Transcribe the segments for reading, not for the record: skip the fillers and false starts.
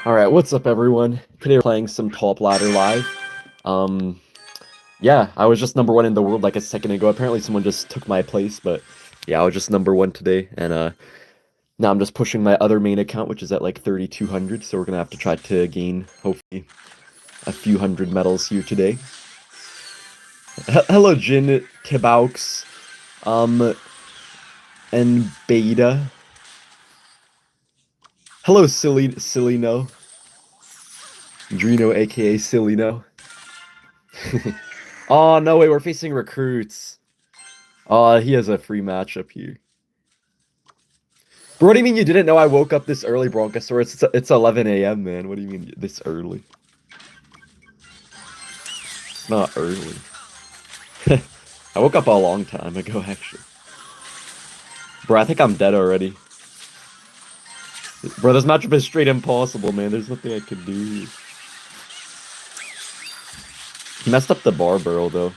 Alright, what's up everyone? Today we're playing some Top Ladder Live. Um, yeah, I was just number one in the world like a second ago. Apparently someone just took my place, but yeah, I was just number one today, and now I'm just pushing my other main account, which is at like 3,200, so we're gonna have to try to gain, hopefully, a few hundred medals here today. Hello, Jin, Tibaux, and Beta. Hello, Silly No. Drino, aka Silly No. Oh, no, wait, we're facing recruits. Oh, he has a free matchup here. Bro, what do you mean you didn't know I woke up this early, Bronchosaurus? It's 11 a.m., man. What do you mean this early? It's not early. I woke up a long time ago, actually. Bro, I think I'm dead already. Bro, this matchup is straight impossible, man. There's nothing I can do. He messed up the bar barrel, though.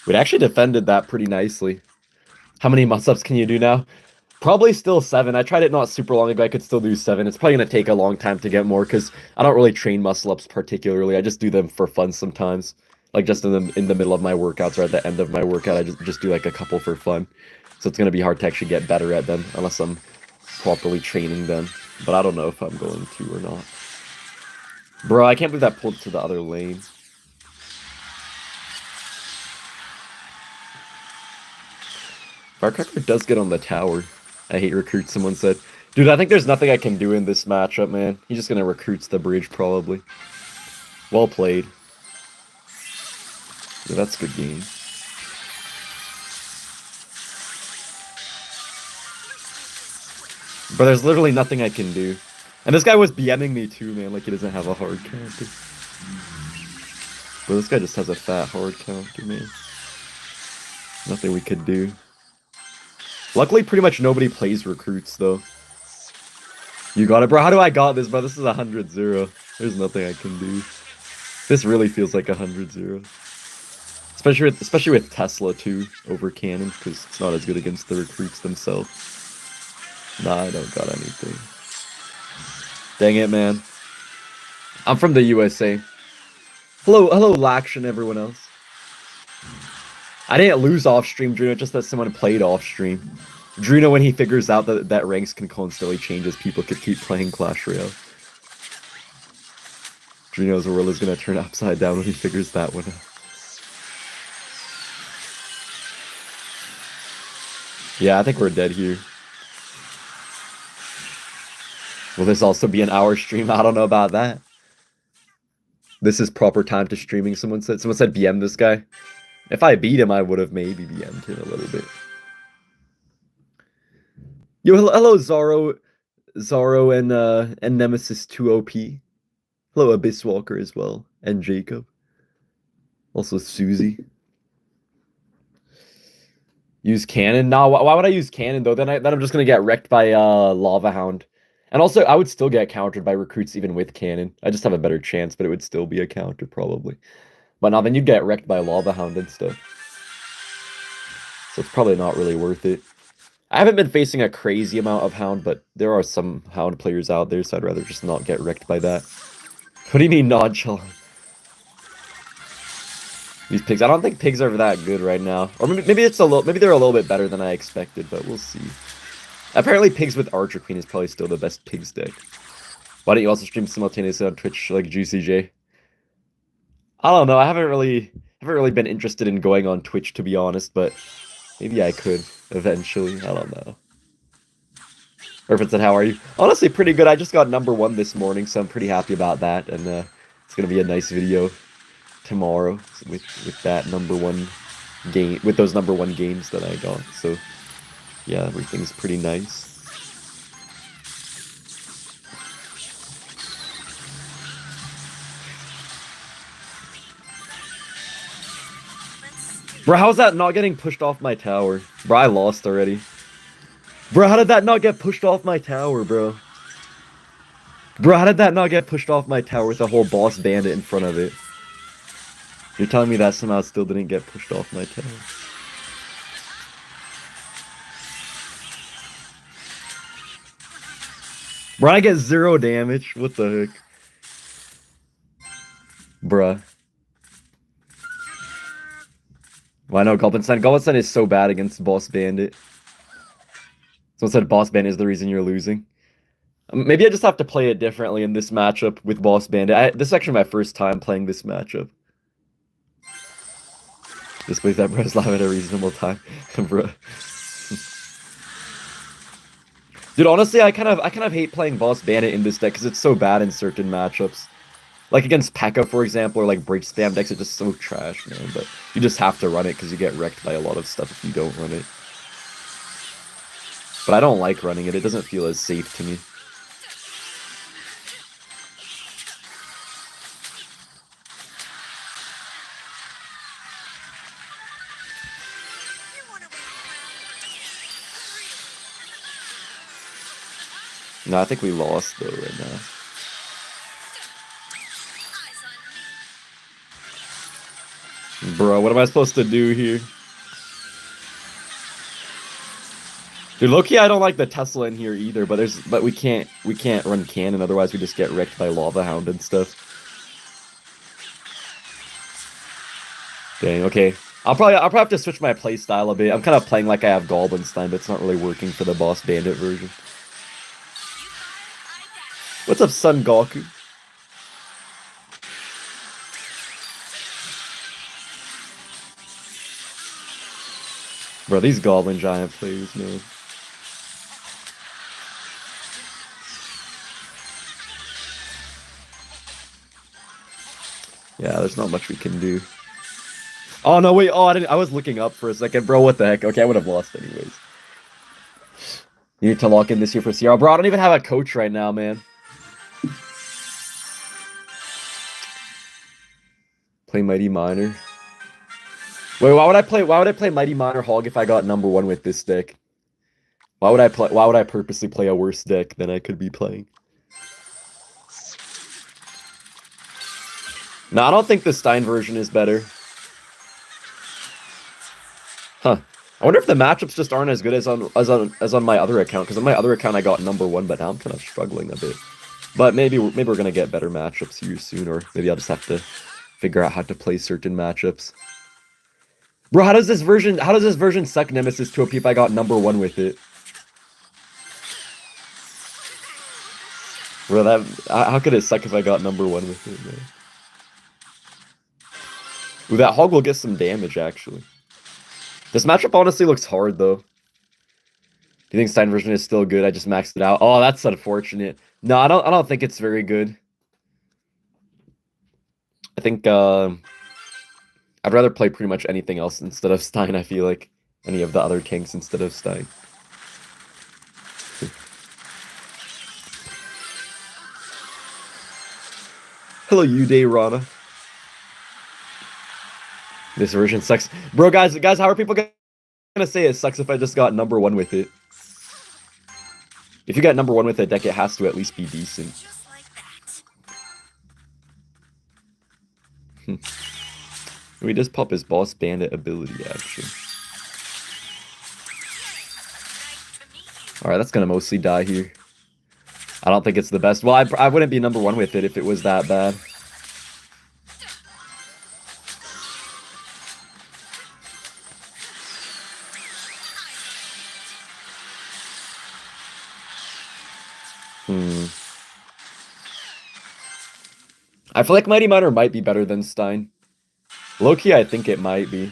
We actually defended that pretty nicely. How many muscle-ups can you do now? Probably still 7. I tried it not super long ago. I could still do 7. It's probably going to take a long time to get more because I don't really train muscle-ups particularly. I just do them for fun sometimes. Like just in the middle of my workouts or at the end of my workout, I just do like a couple for fun. So it's going to be hard to actually get better at them unless I'm properly training them. But I don't know if I'm going to or not. Bro, I can't believe that pulled to the other lane. Firecracker does get on the tower. I hate recruits, someone said. Dude, I think there's nothing I can do in this matchup, man. He's just gonna recruits the bridge, probably. Well played. Yeah, that's a good game. But there's literally nothing I can do. And this guy was BMing me too, man, like he doesn't have a hard counter. But this guy just has a fat hard counter, man. Nothing we could do. Luckily, pretty much nobody plays recruits, though. You got it, bro. How do I got this, bro? This is 100-0. There's nothing I can do. This really feels like 100-0. Especially with Tesla, too, over Cannon, because it's not as good against the recruits themselves. Nah, I don't got anything. Dang it, man. I'm from the USA. Hello, Laksha and everyone else. I didn't lose off-stream, Drino, just that someone played off-stream. Drino, when he figures out that ranks can constantly change as people could keep playing Clash Royale. Drino's world is gonna turn upside down when he figures that one out. Yeah, I think we're dead here. Will this also be an hour stream? I don't know about that. This is proper time to streaming, someone said. Someone said BM this guy. If I beat him, I would have maybe BM'd him a little bit. Yo, hello Zaro and Nemesis 2OP. Hello Abyss Walker as well, and Jacob. Also Susie. Use cannon? Nah, why would I use cannon though? Then I'm just gonna get wrecked by Lava Hound. And also, I would still get countered by recruits even with cannon. I just have a better chance, but it would still be a counter probably. But now then you'd get wrecked by Lava Hound and stuff. So it's probably not really worth it. I haven't been facing a crazy amount of Hound, but there are some Hound players out there, so I'd rather just not get wrecked by that. What do you mean nonchalant? These pigs, I don't think pigs are that good right now. Or maybe it's maybe they're a little bit better than I expected, but we'll see. Apparently pigs with Archer Queen is probably still the best pigs deck. Why don't you also stream simultaneously on Twitch like Juicy J? I don't know, I haven't really been interested in going on Twitch, to be honest, but maybe I could eventually. I don't know. Orphan said, how are you? Honestly, pretty good. I just got #1 this morning, so I'm pretty happy about that, and it's gonna be a nice video tomorrow with that #1 game, with those #1 games that I got. So yeah, everything's pretty nice. Bro, how's that not getting pushed off my tower? Bro, I lost already. Bro, how did that not get pushed off my tower, bro? Bro, how did that not get pushed off my tower with a whole boss bandit in front of it? You're telling me that somehow still didn't get pushed off my tower? Bro, I get 0 damage. What the heck? Bruh. Well, I know Goblinstein. Goblinstein is so bad against Boss Bandit. Someone said Boss Bandit is the reason you're losing. Maybe I just have to play it differently in this matchup with Boss Bandit. This is actually my first time playing this matchup. Just believe that bro's live at a reasonable time. Bro. Dude, honestly, I kind of hate playing Boss Bandit in this deck because it's so bad in certain matchups. Like against P.E.K.K.A, for example, or like break spam decks are just so trash, man. But you just have to run it because you get wrecked by a lot of stuff if you don't run it. But I don't like running it. It doesn't feel as safe to me. No, I think we lost though right now. Bro, what am I supposed to do here? Dude, low-key, I don't like the Tesla in here either, but we can't run cannon, otherwise we just get wrecked by Lava Hound and stuff. Dang, okay. I'll probably have to switch my playstyle a bit. I'm kind of playing like I have Goblinstein, but it's not really working for the Boss Bandit version. What's up, Son Goku? Bro, these Goblin Giant players, man. Yeah, there's not much we can do. Oh, no, wait. Oh, I was looking up for a second. Bro, what the heck? Okay, I would have lost anyways. You need to lock in this year for CR. Bro, I don't even have a coach right now, man. Play Mighty Miner. Wait, why would I play Mighty Miner Hog if I got #1 with this deck? Why would I purposely play a worse deck than I could be playing? No, I don't think the Stein version is better. Huh. I wonder if the matchups just aren't as good as on my other account, because on my other account I got #1, but now I'm kind of struggling a bit. But maybe we're gonna get better matchups here soon, or maybe I'll just have to figure out how to play certain matchups. Bro, how does this version suck Nemesis 2OP if I got #1 with it? Bro, how could it suck if I got #1 with it, man? Ooh, that Hog will get some damage, actually. This matchup honestly looks hard, though. Do you think Stein version is still good? I just maxed it out. Oh, that's unfortunate. No, I don't think it's very good. I think I'd rather play pretty much anything else instead of Stein, I feel like. Any of the other kinks instead of Stein. Hello, Uday Rana. This version sucks. Bro, guys, how are people gonna say it sucks if I just got #1 with it? If you got #1 with a deck, it has to at least be decent. We just pop his Boss Bandit ability, actually. Alright, that's gonna mostly die here. I don't think it's the best. Well, I wouldn't be #1 with it if it was that bad. I feel like Mighty Miner might be better than Stein. Low-key, I think it might be.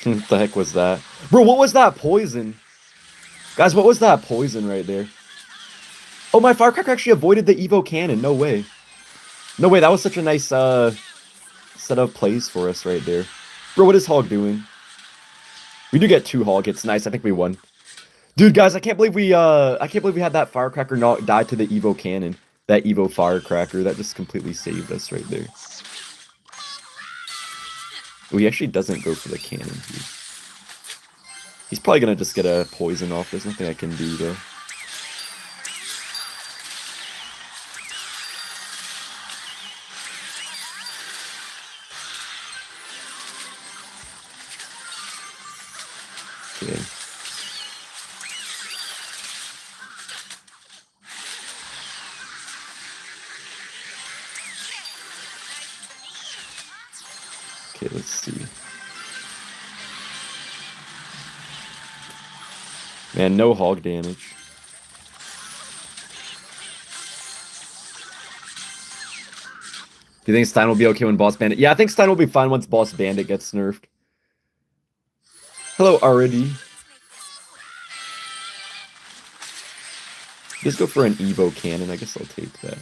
What the heck was that? Bro, what was that poison? Guys, what was that poison right there? Oh, my Firecracker actually avoided the Evo Cannon. No way. No way, that was such a nice set of plays for us right there. Bro, what is Hog doing? We do get 2 Hog hits. Nice, I think we won. Dude, guys, I can't believe we had that Firecracker not die to the Evo Cannon. That Evo Firecracker. That just completely saved us right there. Oh, he actually doesn't go for the cannon here. He's probably gonna just get a poison off. There's nothing I can do though. Okay. Okay, let's see. Man, no hog damage. Do you think Stein will be okay when Boss Bandit? Yeah, I think Stein will be fine once Boss Bandit gets nerfed. Hello, already. Just go for an Evo cannon. I guess I'll take that.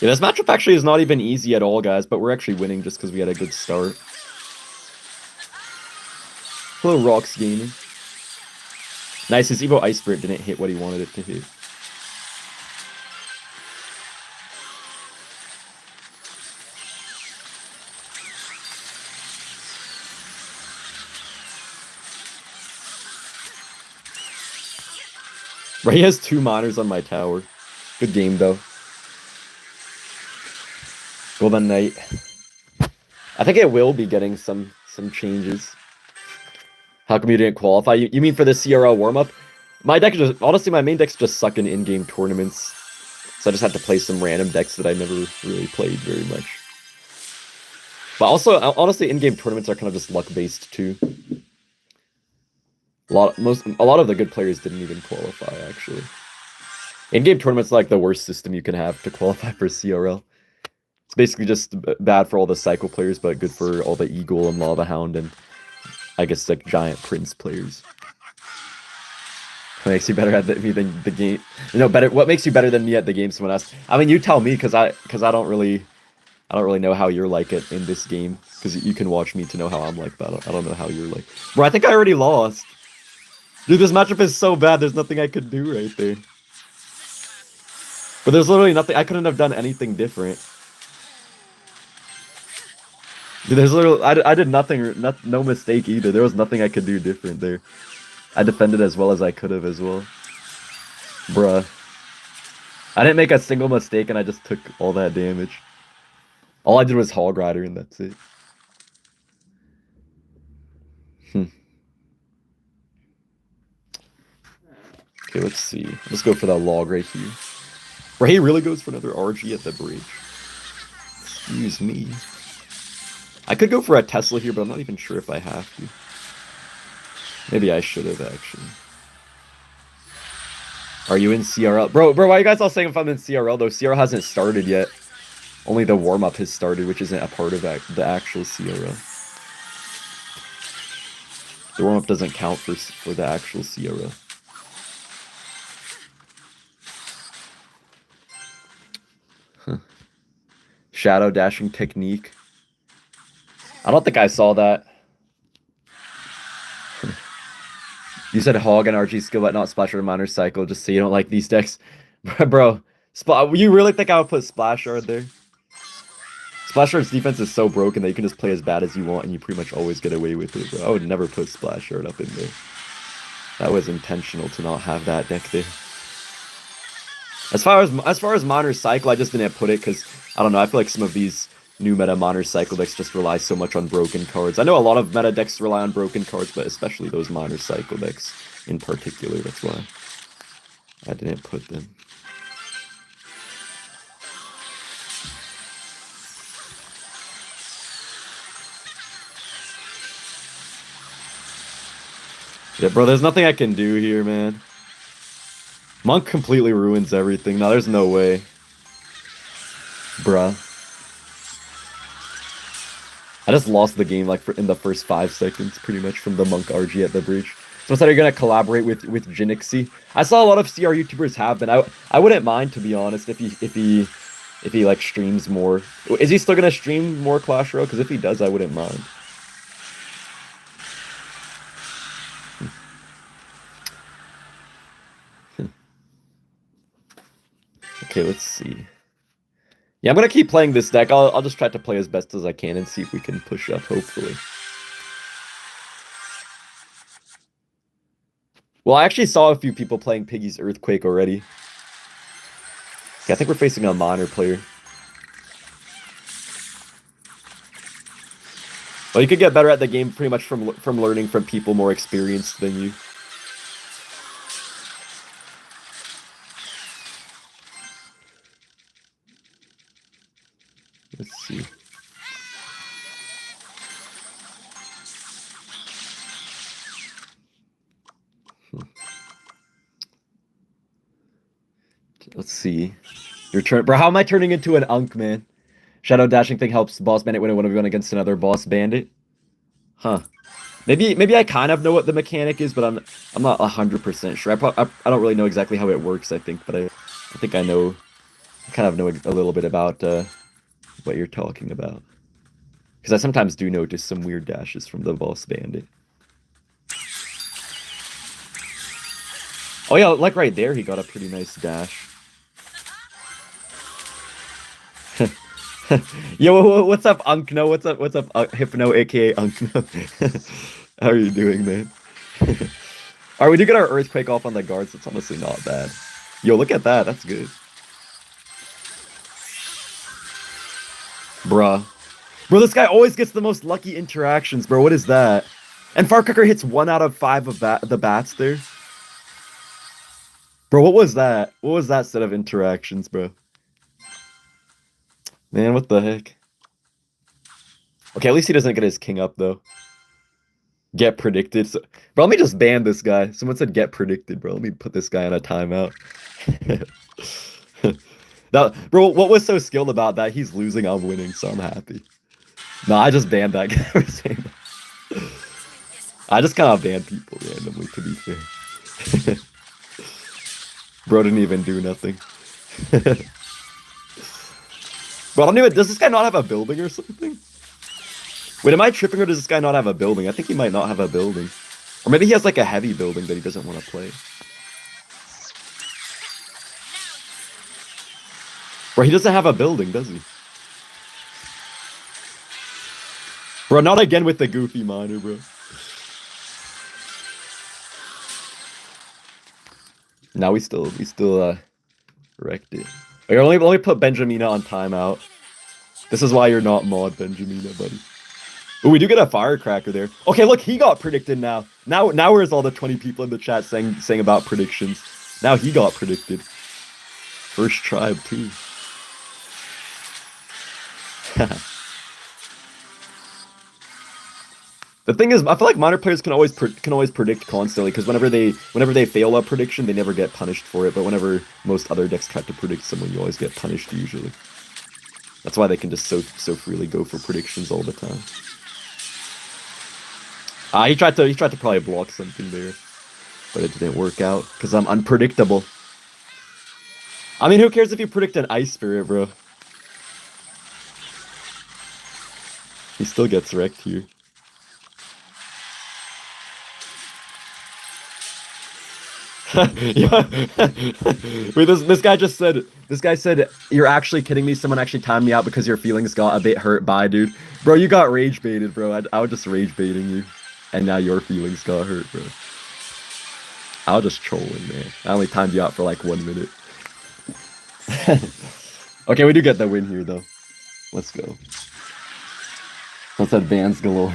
Yeah, this matchup actually is not even easy at all, guys, but we're actually winning just because we had a good start. Hello, Rocks Gaming. Nice, his Evo Ice Spirit didn't hit what he wanted it to hit. Right, he has 2 miners on my tower. Good game, though. Golden Knight. I think it will be getting some changes. How come you didn't qualify? You mean for the CRL warm-up? My deck just... Honestly, my main decks just suck in in-game tournaments. So I just had to play some random decks that I never really played very much. But also, honestly, in-game tournaments are kind of just luck-based, too. A lot of the good players didn't even qualify, actually. In-game tournaments are like the worst system you can have to qualify for CRL. It's basically just bad for all the Cycle players, but good for all the Eagle and Lava Hound and I guess like Giant Prince players. What makes you better at me than the game? Better. What makes you better than me at the game? Someone else. I mean, you tell me, because I don't really know how you're like it in this game. Because you can watch me to know how I'm like, but I don't know how you're like. Bro, I think I already lost. Dude, this matchup is so bad. There's nothing I could do right there. But there's literally nothing. I couldn't have done anything different. Dude, there's literally. I did nothing. No mistake either. There was nothing I could do different there. I defended as well as I could have as well. Bruh. I didn't make a single mistake and I just took all that damage. All I did was Hog Rider and that's it. Okay, let's see. Let's go for that log right here. Where he really goes for another RG at the bridge. Excuse me. I could go for a Tesla here, but I'm not even sure if I have to. Maybe I should have, actually. Are you in CRL? Bro, why are you guys all saying if I'm in CRL, though? CRL hasn't started yet. Only the warm-up has started, which isn't a part of the actual CRL. The warm-up doesn't count for the actual CRL. Huh. Shadow dashing technique. I don't think I saw that. You said Hog and RG skill, but not Splash or Miner Cycle, just so you don't like these decks. Bro, you really think I would put Splash Shard there? Splash Shard's defense is so broken that you can just play as bad as you want and you pretty much always get away with it, bro. I would never put Splash Shard up in there. That was intentional to not have that deck there. As far as Miner Cycle, I just didn't put it because, I don't know, I feel like some of these new meta Miner Cycle decks just rely so much on broken cards. I know a lot of meta decks rely on broken cards, but especially those Miner Cycle decks in particular. That's why I didn't put them. Yeah, bro, there's nothing I can do here, man. Monk completely ruins everything. No, there's no way. Bruh. I just lost the game like in the first 5 seconds, pretty much, from the Monk RG at the bridge. So instead, you're gonna collaborate with Jinixie. I saw a lot of CR YouTubers have been. I wouldn't mind, to be honest, if he like streams more. Is he still gonna stream more Clash Royale? Because if he does, I wouldn't mind. Okay, let's see. Yeah, I'm gonna keep playing this deck. I'll just try to play as best as I can and see if we can push up, hopefully. Well, I actually saw a few people playing Piggy's Earthquake already. Yeah, I think we're facing a Miner player. Well, you could get better at the game pretty much from learning from people more experienced than you. Let's see. Let's see. Your turn. Bro, how am I turning into an Unk, man? Shadow dashing thing helps Boss Bandit win a 1v1 against another Boss Bandit. Huh. Maybe I kind of know what the mechanic is, but I'm not 100% sure. I don't really know exactly how it works, I think, but I think I know. I kind of know a little bit about what you're talking about. Because I sometimes do notice some weird dashes from the Boss Bandit. Oh yeah, like right there, he got a pretty nice dash. Yo, what's up, Unkno? What's up, Hypno, aka Unkno? How are you doing, man? Alright, we do get our Earthquake off on the guards. It's honestly not bad. Yo, look at that. That's good. Bruh. Bro, this guy always gets the most lucky interactions, bro. What is that? And Firecracker hits 1 out of 5 of the bats there. Bro, what was that? What was that set of interactions, bro? Man, what the heck? Okay, at least he doesn't get his king up, though. Get predicted. So, bro, let me just ban this guy. Someone said get predicted, bro. Let me put this guy on a timeout. Now, bro, what was so skilled about that? He's losing, I'm winning, so I'm happy. No, I just banned that guy for saying that. I just kind of ban people randomly, to be fair. Bro didn't even do nothing. Bro, I don't even... Does this guy not have a building or something? Wait, am I tripping or does this guy not have a building? I think he might not have a building. Or maybe he has like a heavy building that he doesn't want to play. Bro, he doesn't have a building, does he? Bro, not again with the goofy miner, bro. Now we still wrecked it. Okay, let me put Benjamina on timeout. This is why you're not mod Benjamina, buddy. Oh, we do get a firecracker there. Okay, look, he got predicted now. Now where's all the 20 people in the chat saying about predictions? Now he got predicted. First tribe too. The thing is, I feel like minor players can always predict constantly because whenever they fail a prediction, they never get punished for it. But whenever most other decks try to predict someone, you always get punished usually. That's why they can just so freely go for predictions all the time. He tried to probably block something there, but it didn't work out because I'm unpredictable. I mean, who cares if you predict an Ice Spirit, bro? He still gets wrecked here. Yeah. Wait, this guy said you're actually kidding me. Someone actually timed me out because your feelings got a bit hurt. Bye, dude. Bro, you got rage baited, bro. I was just rage baiting you, and now your feelings got hurt, bro. I was just trolling, man. I only timed you out for like 1 minute. Okay, we do get the win here, though. Let's go. Let's advance galore.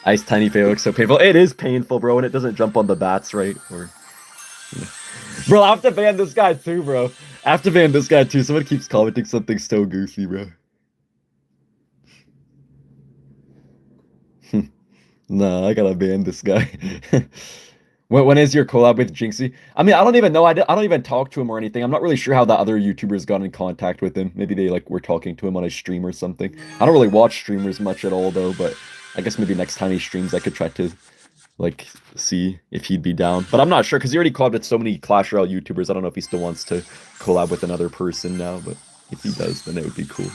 Ice Tiny Fail looks so painful. It is painful, bro, when it doesn't jump on the bats, right? Or, you know. Bro, I have to ban this guy too, bro. I have to ban this guy too. Someone keeps commenting something so goofy, bro. Nah, I gotta ban this guy. When is your collab with Jinxie? I mean, I don't even know. I don't even talk to him or anything. I'm not really sure how the other YouTubers got in contact with him. Maybe they like were talking to him on a stream or something. I don't really watch streamers much at all though, but I guess maybe next time he streams I could try to like see if he'd be down. But I'm not sure because he already collabed with so many Clash Royale YouTubers. I don't know if he still wants to collab with another person now, but if he does, then it would be cool.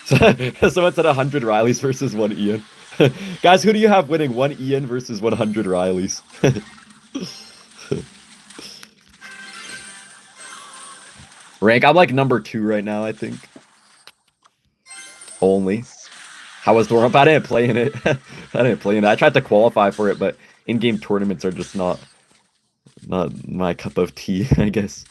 So it's at 100 Rileys versus 1 Ian. Guys, who do you have winning? 1 Ian versus 100 Rileys. Rank, I'm like number 2 right now, I think. Only. How was the warm-up? I didn't play in it. I didn't play in it. I tried to qualify for it, but in-game tournaments are just not my cup of tea, I guess.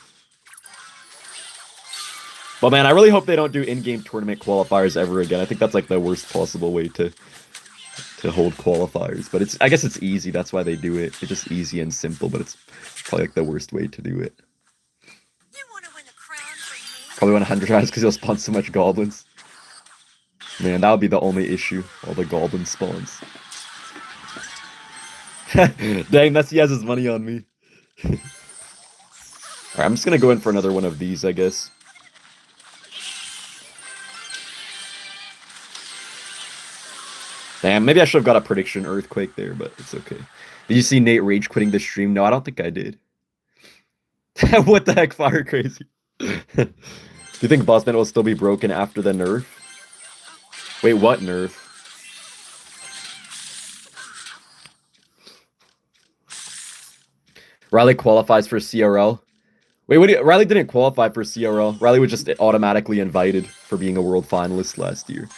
But man, I really hope they don't do in-game tournament qualifiers ever again. I think that's like the worst possible way to hold qualifiers. But I guess it's easy, that's why they do it. It's just easy and simple, but it's probably like the worst way to do it. Probably 100 times because you'll spawn so much goblins. Man, that would be the only issue. All the goblin spawns. Dang, Messi has his money on me. Alright, I'm just gonna go in for another one of these, I guess. Damn, maybe I should have got a prediction earthquake there, but it's okay. Did you see Nate rage quitting the stream? No, I don't think I did. What the heck, Fire Crazy? Do you think Boss Bandit will still be broken after the nerf? Wait, what nerf? Riley qualifies for CRL. Wait, Riley didn't qualify for CRL. Riley was just automatically invited for being a world finalist last year.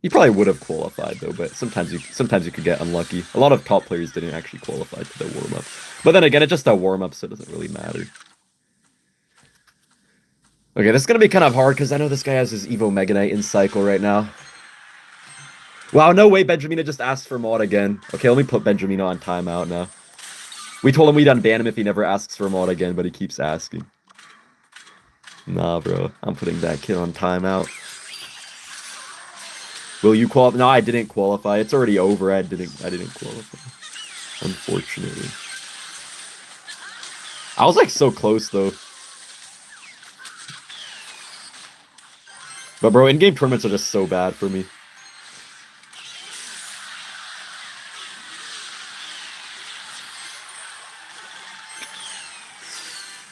He probably would have qualified though, but sometimes you could get unlucky. A lot of top players didn't actually qualify to the warm-up. But then again, it's just a warm-up, so it doesn't really matter. Okay, this is gonna be kind of hard because I know this guy has his Evo Mega Knight in cycle right now. Wow, no way, Benjamina just asked for mod again. Okay, let me put Benjamina on timeout now. We told him we'd unban him if he never asks for mod again, but he keeps asking. Nah, bro, I'm putting that kid on timeout. Will you qualify? No, I didn't qualify. It's already over. I didn't qualify. Unfortunately. I was like so close though. But bro, in-game tournaments are just so bad for me.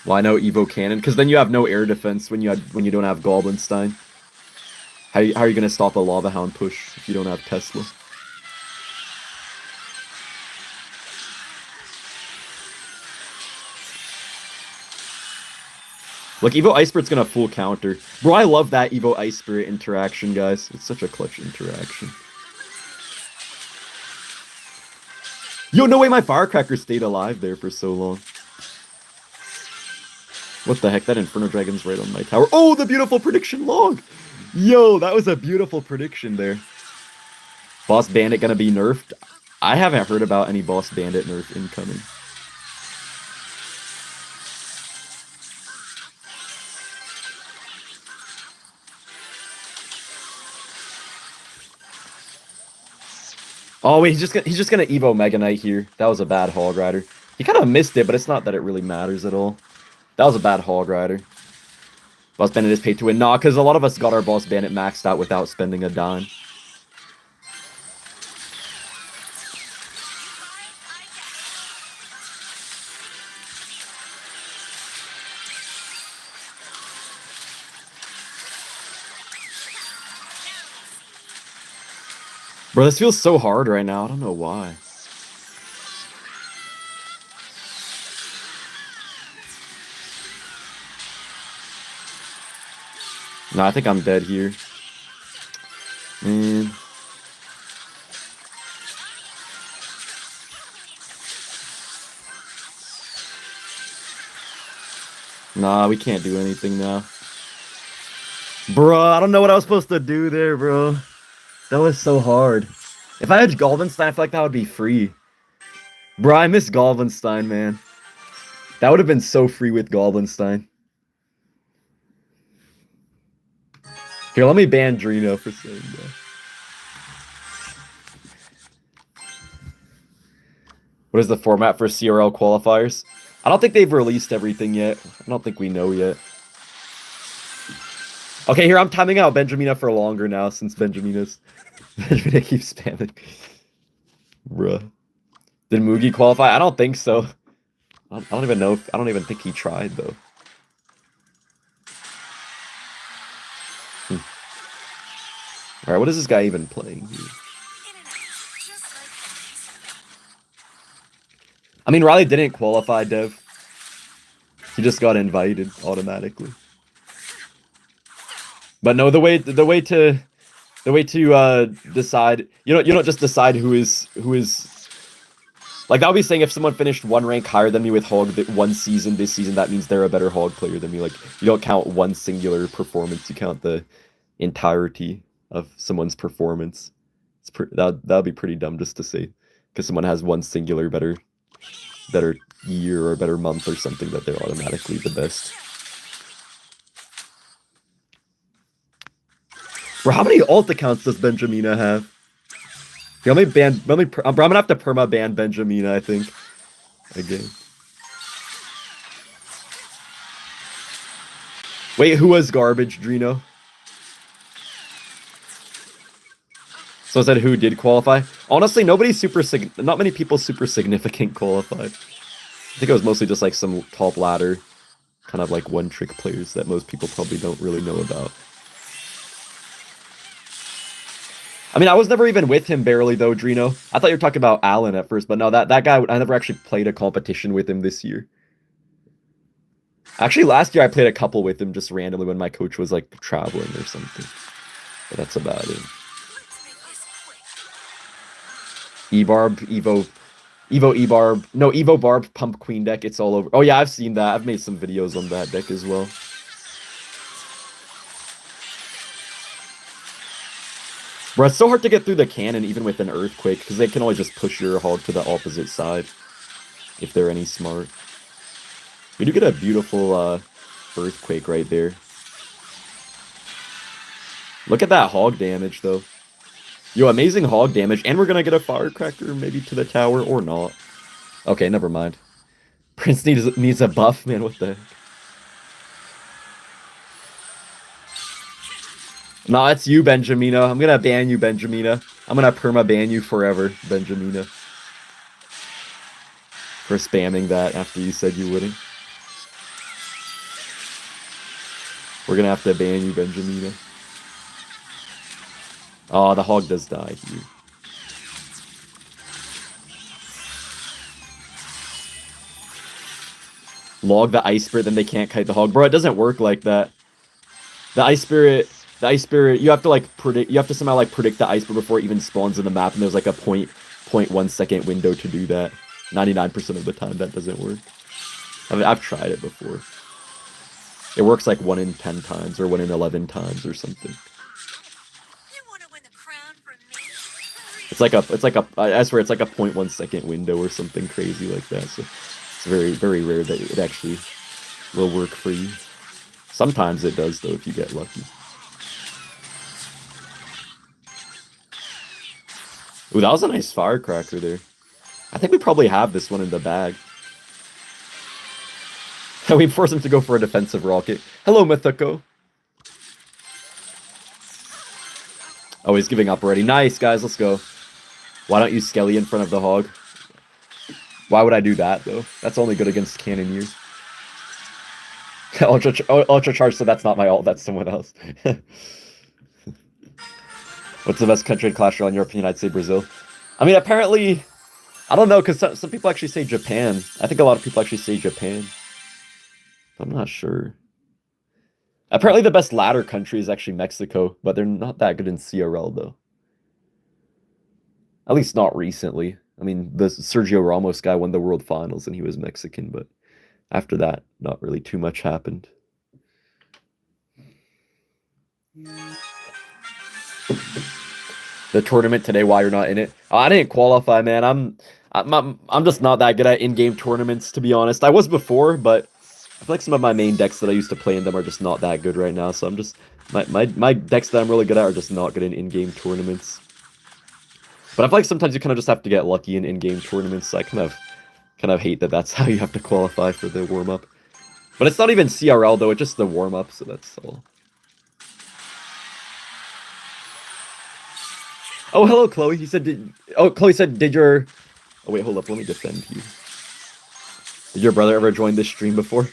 Why no Evo Cannon? Because then you have no air defense when you don't have Goblinstein. How are you gonna stop a Lava Hound push if you don't have Tesla? Look, Evo Ice Spirit's gonna full counter. Bro, I love that Evo Ice Spirit interaction, guys. It's such a clutch interaction. Yo, no way my Firecracker stayed alive there for so long. What the heck? That Inferno Dragon's right on my tower. Oh, the beautiful prediction log! Yo, that was a beautiful prediction there. Boss Bandit gonna be nerfed? I haven't heard about any Boss Bandit nerf incoming. Oh wait, he's just gonna Evo Mega Knight here. That was a bad Hog Rider. He kind of missed it, but it's not that it really matters at all. That was a bad Hog Rider. Boss Bandit is paid to win. Nah, because a lot of us got our Boss Bandit maxed out without spending a dime. Bro, this feels so hard right now. I don't know why. No, I think I'm dead here. Man. Nah, we can't do anything now. Bro, I don't know what I was supposed to do there, bro. That was so hard. If I had Galvenstein, I feel like that would be free. Bro, I miss Galvenstein, man. That would have been so free with Galvenstein. Here, let me ban Drino for saying that. What is the format for CRL qualifiers? I don't think they've released everything yet. I don't think we know yet. Okay, here, I'm timing out Benjamina for longer now since Benjamina keeps spamming. Bruh. Did Mugi qualify? I don't think so. I don't even know I don't even think he tried, though. Alright, what is this guy even playing here? I mean, Riley didn't qualify, Dev. He just got invited automatically. But no, the way to decide, you don't just decide who is like, that would be saying if someone finished one rank higher than me with Hog this season, that means they're a better Hog player than me. Like, you don't count one singular performance, you count the entirety of someone's performance. That'd be pretty dumb just to say, because someone has one singular better year or better month or something, that they're automatically the best. Bro, how many alt accounts does Benjamina have? Yeah, I'm gonna have to perma ban Benjamina, I think. Again. Wait, who was garbage, Drino? So I said who did qualify? Honestly, not many people super significant qualified. I think it was mostly just like some top ladder, kind of like one-trick players that most people probably don't really know about. I mean, I was never even with him barely, though, Drino. I thought you were talking about Alan at first, but no, that guy, I never actually played a competition with him this year. Actually, last year I played a couple with him just randomly when my coach was, like, traveling or something. But that's about it. E-Barb, Evo No, Evo Barb Pump Queen deck, it's all over. Oh yeah, I've seen that. I've made some videos on that deck as well. Bro, it's so hard to get through the cannon even with an Earthquake, because they can always just push your Hog to the opposite side, if they're any smart. We do get a beautiful Earthquake right there. Look at that Hog damage, though. Yo, amazing Hog damage, and we're gonna get a Firecracker maybe to the tower, or not. Okay, never mind. Prince needs a buff, man, what the heck? Nah, it's you, Benjamina. I'm gonna ban you, Benjamina. I'm gonna perma-ban you forever, Benjamina. For spamming that after you said you wouldn't. We're gonna have to ban you, Benjamina. Oh, the Hog does die here. Log the Ice Spirit, then they can't kite the Hog. Bro, it doesn't work like that. The Ice Spirit, you have to like predict, you have to somehow like predict the Ice Spirit before it even spawns in the map, and there's like a 0.1 second window to do that. 99% of the time that doesn't work. I mean, I've tried it before. It works like 1 in 10 times or 1 in 11 times or something. It's like a, I swear it's like a 0.1 second window or something crazy like that. So it's very, very rare that it actually will work for you. Sometimes it does, though, if you get lucky. Ooh, that was a nice Firecracker there. I think we probably have this one in the bag. We force him to go for a defensive rocket. Hello, Mythico. Oh, he's giving up already. Nice, guys, let's go. Why don't you Skelly in front of the Hog? Why would I do that, though? That's only good against Cannoneer. Ultra Charge, so that's not my ult, that's someone else. What's the best country in Clash Royale in your opinion? I'd say Brazil. I mean, apparently, I don't know, because some people actually say Japan. I think a lot of people actually say Japan. I'm not sure. Apparently the best ladder country is actually Mexico, but they're not that good in CRL, though. At least not recently. I mean, the Sergio Ramos guy won the World Finals, and he was Mexican, but after that, not really too much happened. The tournament today, why you're not in it? Oh, I didn't qualify, man. I'm just not that good at in-game tournaments, to be honest. I was before, but I feel like some of my main decks that I used to play in them are just not that good right now. So I'm just my decks that I'm really good at are just not good in in-game tournaments. But I feel like sometimes you kind of just have to get lucky in in-game tournaments. So I kind of hate that that's how you have to qualify for the warm-up. But it's not even CRL though, it's just the warm-up, so that's all. Oh, hello, Chloe. He said, Chloe said, did your... Oh, wait, hold up. Let me defend you. Did your brother ever join this stream before?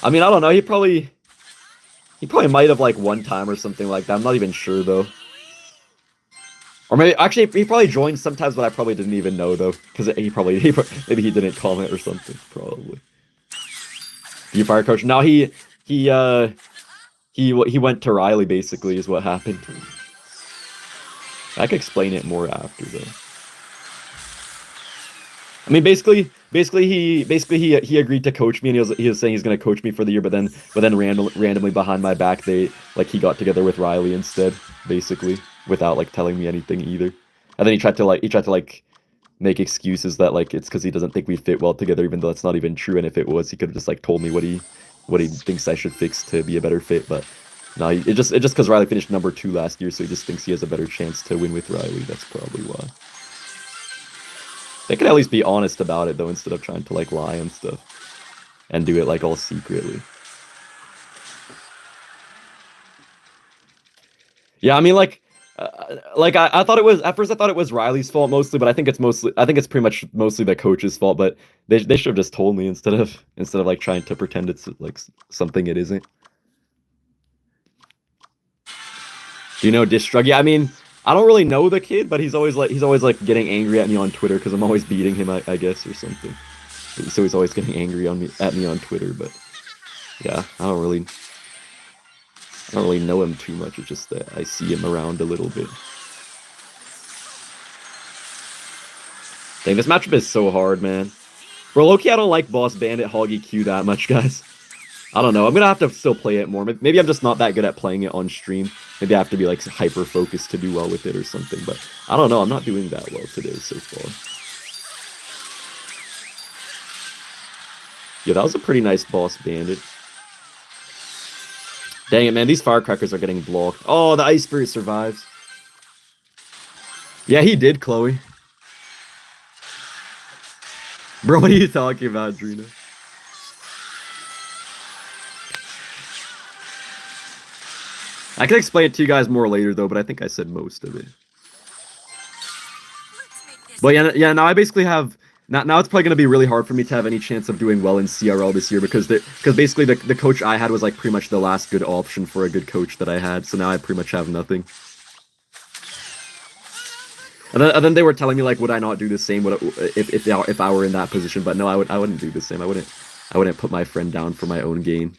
I mean, I don't know. He probably might have, like, one time or something like that. I'm not even sure, though. Or maybe, actually, he probably joined sometimes, but I probably didn't even know, though. Because maybe he didn't comment or something, probably. You fire coach? No, he went to Riley basically is what happened. I could explain it more after though. I mean, basically he agreed to coach me, and he was saying he's gonna coach me for the year, but then randomly behind my back he got together with Riley instead, basically, without like telling me anything either. And then he tried to like make excuses that like it's because he doesn't think we fit well together, even though that's not even true. And if it was, he could have just like told me what he thinks I should fix to be a better fit. But no, it just because Riley finished number 2 last year, so he just thinks he has a better chance to win with Riley. That's probably why. They could at least be honest about it though, instead of trying to like lie and stuff, and do it like all secretly. Yeah, I mean like I thought it was at first. I thought it was Riley's fault mostly, but I think it's pretty much mostly the coach's fault. But they should have just told me instead of like trying to pretend it's like something it isn't. Do you know Distrug? Yeah, I mean, I don't really know the kid, but he's always like getting angry at me on Twitter because I'm always beating him, I guess, or something. So he's always getting angry at me on Twitter. But yeah, I don't really know him too much. It's just that I see him around a little bit. Dang, this matchup is so hard, man. Bro, low-key, I don't like Boss Bandit Hoggy Q that much, guys. I don't know. I'm gonna have to still play it more. Maybe I'm just not that good at playing it on stream. Maybe I have to be like hyper-focused to do well with it or something. But I don't know. I'm not doing that well today so far. Yeah, that was a pretty nice Boss Bandit. Dang it, man. These firecrackers are getting blocked. Oh, the Ice Spirit survives. Yeah, he did, Chloe. Bro, what are you talking about, Drina? I can explain it to you guys more later, though, but I think I said most of it. But yeah, now I basically have... Now it's probably going to be really hard for me to have any chance of doing well in CRL this year, because basically the coach I had was like pretty much the last good option for a good coach that I had, so now I pretty much have nothing. And then they were telling me like, would I not do the same if I were in that position? But no, I wouldn't do the same. I wouldn't put my friend down for my own gain.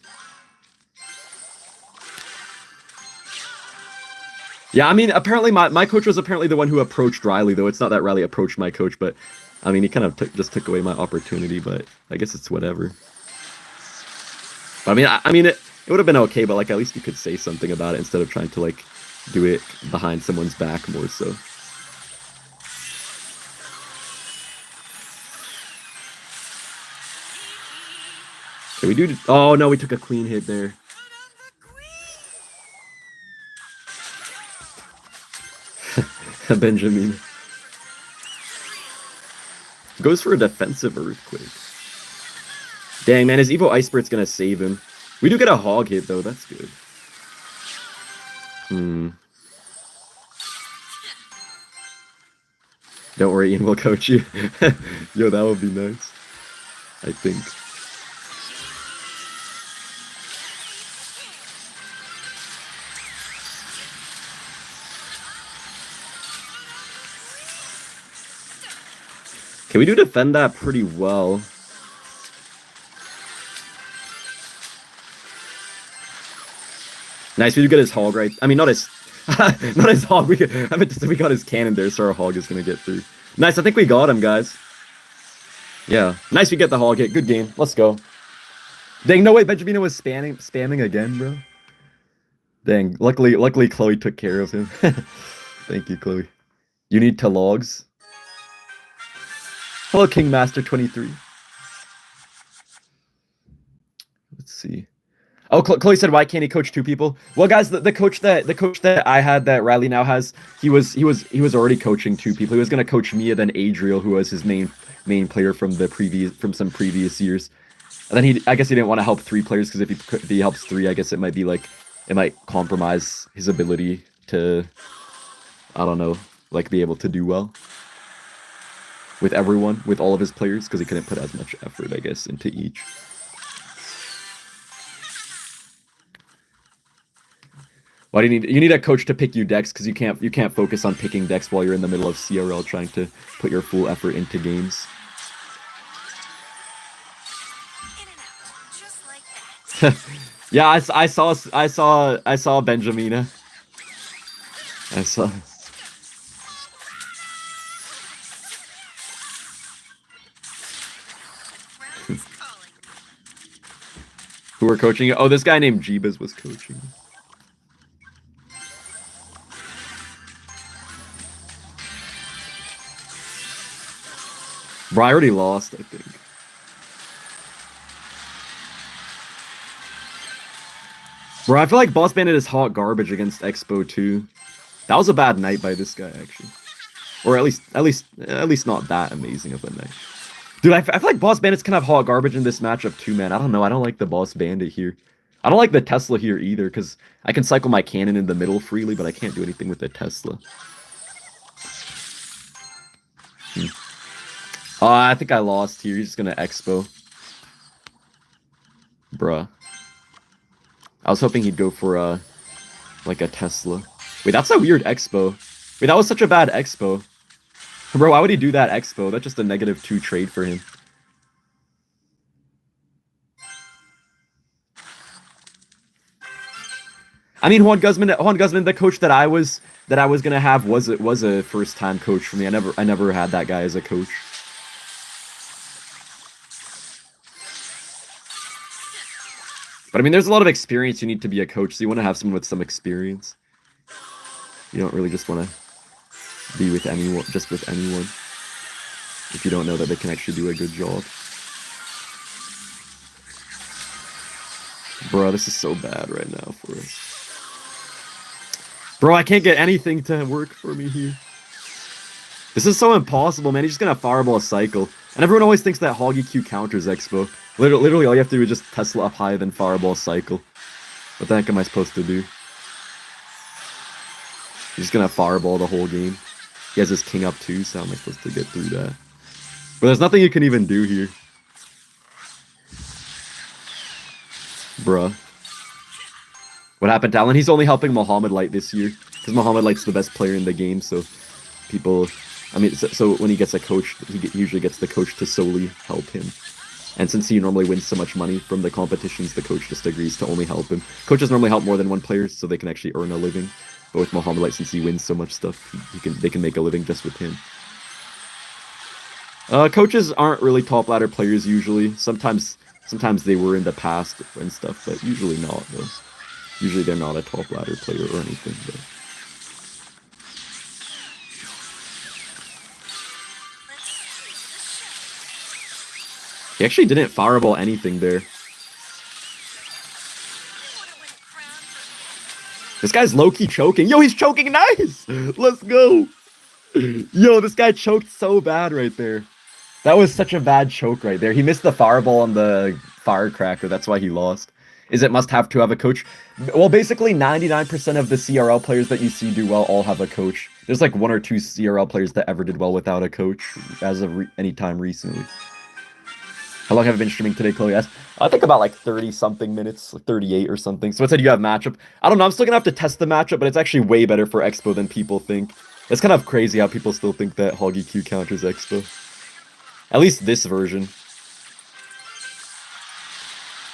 Yeah, I mean, apparently my coach was apparently the one who approached Riley, though. It's not that Riley approached my coach, but I mean, he kind of just took away my opportunity. But I guess it's whatever. But, I mean, it would have been okay, but like at least you could say something about it instead of trying to like do it behind someone's back more so. Okay, we do. Oh no, we took a queen hit there. Benjamin goes for a defensive earthquake. Dang, man, his Evo Ice Spirit's gonna save him. We do get a hog hit though, that's good. Don't worry, Ian will coach you. Yo, that would be nice, I think. Okay, we do defend that pretty well. Nice, we do get his hog right. I mean, not his hog. We got his cannon there, so our hog is gonna get through. Nice, I think we got him, guys. Yeah, nice. We get the hog hit. Good game. Let's go. Dang, no way. Benjamin was spamming again, bro. Dang. Luckily, Chloe took care of him. Thank you, Chloe. You need to logs. Hello, Kingmaster23. Let's see. Oh, Chloe said, "Why can't he coach 2 people?" Well, guys, the coach that I had that Riley now has, he was already coaching 2 people. He was gonna coach me and then Adriel, who was his main player from some previous years. And then I guess he didn't want to help 3 players because if he helps 3, I guess it might compromise his ability to, I don't know, like be able to do well with everyone, with all of his players, because he couldn't put as much effort, I guess, into each. Why do you need a coach to pick you decks? Because you can't focus on picking decks while you're in the middle of CRL trying to put your full effort into games. Yeah, I saw Benjamina. I saw. Who were coaching it? Oh, this guy named Jeebas was coaching. Bro, I already lost, I think. Bro, I feel like Boss Bandit is hot garbage against Expo 2. That was a bad night by this guy, actually. Or at least not that amazing of a night. Dude, I feel like Boss Bandit's kind of hot garbage in this matchup too, man. I don't know. I don't like the Boss Bandit here. I don't like the Tesla here either, because I can cycle my cannon in the middle freely, but I can't do anything with the Tesla. Oh, I think I lost here. He's just gonna Expo. Bruh. I was hoping he'd go for, like a Tesla. Wait, that's a weird Expo. Wait, that was such a bad Expo. Bro, why would he do that Expo? That's just a -2 trade for him. I mean, Juan Guzman, the coach that I was gonna have was a first-time coach for me. I never had that guy as a coach. But I mean, there's a lot of experience you need to be a coach, so you want to have someone with some experience. You don't really just want to be with anyone, just with anyone, if you don't know that they can actually do a good job. Bro, this is so bad right now for us. Bro, I can't get anything to work for me here. This is so impossible, man. He's just gonna fireball a cycle. And everyone always thinks that Hoggy Q counters Expo. Literally, all you have to do is just Tesla up high, then fireball cycle. What the heck am I supposed to do? He's just gonna fireball the whole game. He has his king up too, so how am I supposed to get through that? But there's nothing you can even do here. Bruh. What happened to Alan? He's only helping Muhammad Light this year. Because Muhammad Light's the best player in the game, so people... I mean, so when he gets a coach, he usually gets the coach to solely help him. And since he normally wins so much money from the competitions, the coach just agrees to only help him. Coaches normally help more than one player, so they can actually earn a living. But with Muhammad Light, since he wins so much stuff, they can make a living just with him. Coaches aren't really top ladder players usually. Sometimes they were in the past and stuff, but usually not, though. Usually they're not a top ladder player or anything, though. He actually didn't fireball anything there. This guy's low-key choking. Yo, he's choking nice! Let's go! Yo, this guy choked so bad right there. That was such a bad choke right there. He missed the fireball on the firecracker. That's why he lost. Is it must have to have a coach? Well, basically 99% of the CRL players that you see do well all have a coach. There's like 1 or 2 CRL players that ever did well without a coach as of any time recently. How long have I been streaming today, Chloe asked? I think about like 30-something minutes, like 38 or something. So it said you have matchup. I don't know, I'm still gonna have to test the matchup, but it's actually way better for Expo than people think. It's kind of crazy how people still think that Hoggy Q counters Expo. At least this version.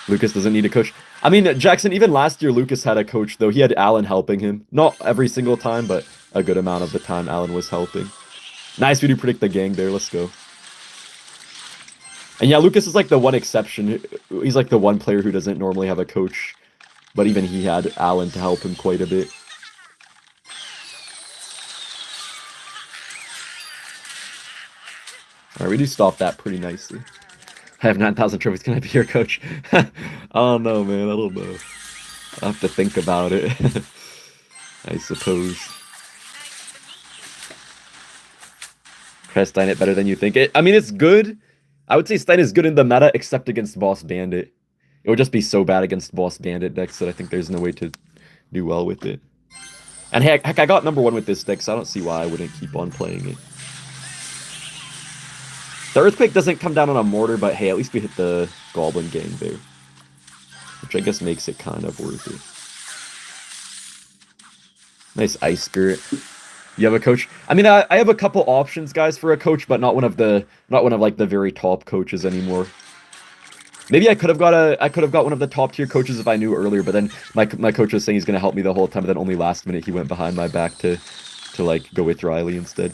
Lucas doesn't need a coach. I mean, Jackson, even last year Lucas had a coach, though. He had Alan helping him. Not every single time, but a good amount of the time Alan was helping. Nice we do predict the gang there, let's go. And yeah, Lucas is like the one exception. He's like the one player who doesn't normally have a coach. But even he had Alan to help him quite a bit. Alright, we do stop that pretty nicely. I have 9,000 trophies. Can I be your coach? I don't know, man. I don't know. I'll have to think about it. I suppose. Try Stein it better than you think it. I mean, it's good. I would say Stein is good in the meta, except against Boss Bandit. It would just be so bad against Boss Bandit decks that I think there's no way to do well with it. And heck, I got #1 with this deck, so I don't see why I wouldn't keep on playing it. The Earthquake doesn't come down on a mortar, but hey, at least we hit the Goblin Gang there. Which I guess makes it kind of worth it. Nice Ice Spirit. You have a coach? I mean, I have a couple options, guys, for a coach, but not one of like the very top coaches anymore. Maybe I could have got one of the top tier coaches if I knew earlier, but then my coach was saying he's gonna help me the whole time, but then only last minute he went behind my back to like go with Riley instead.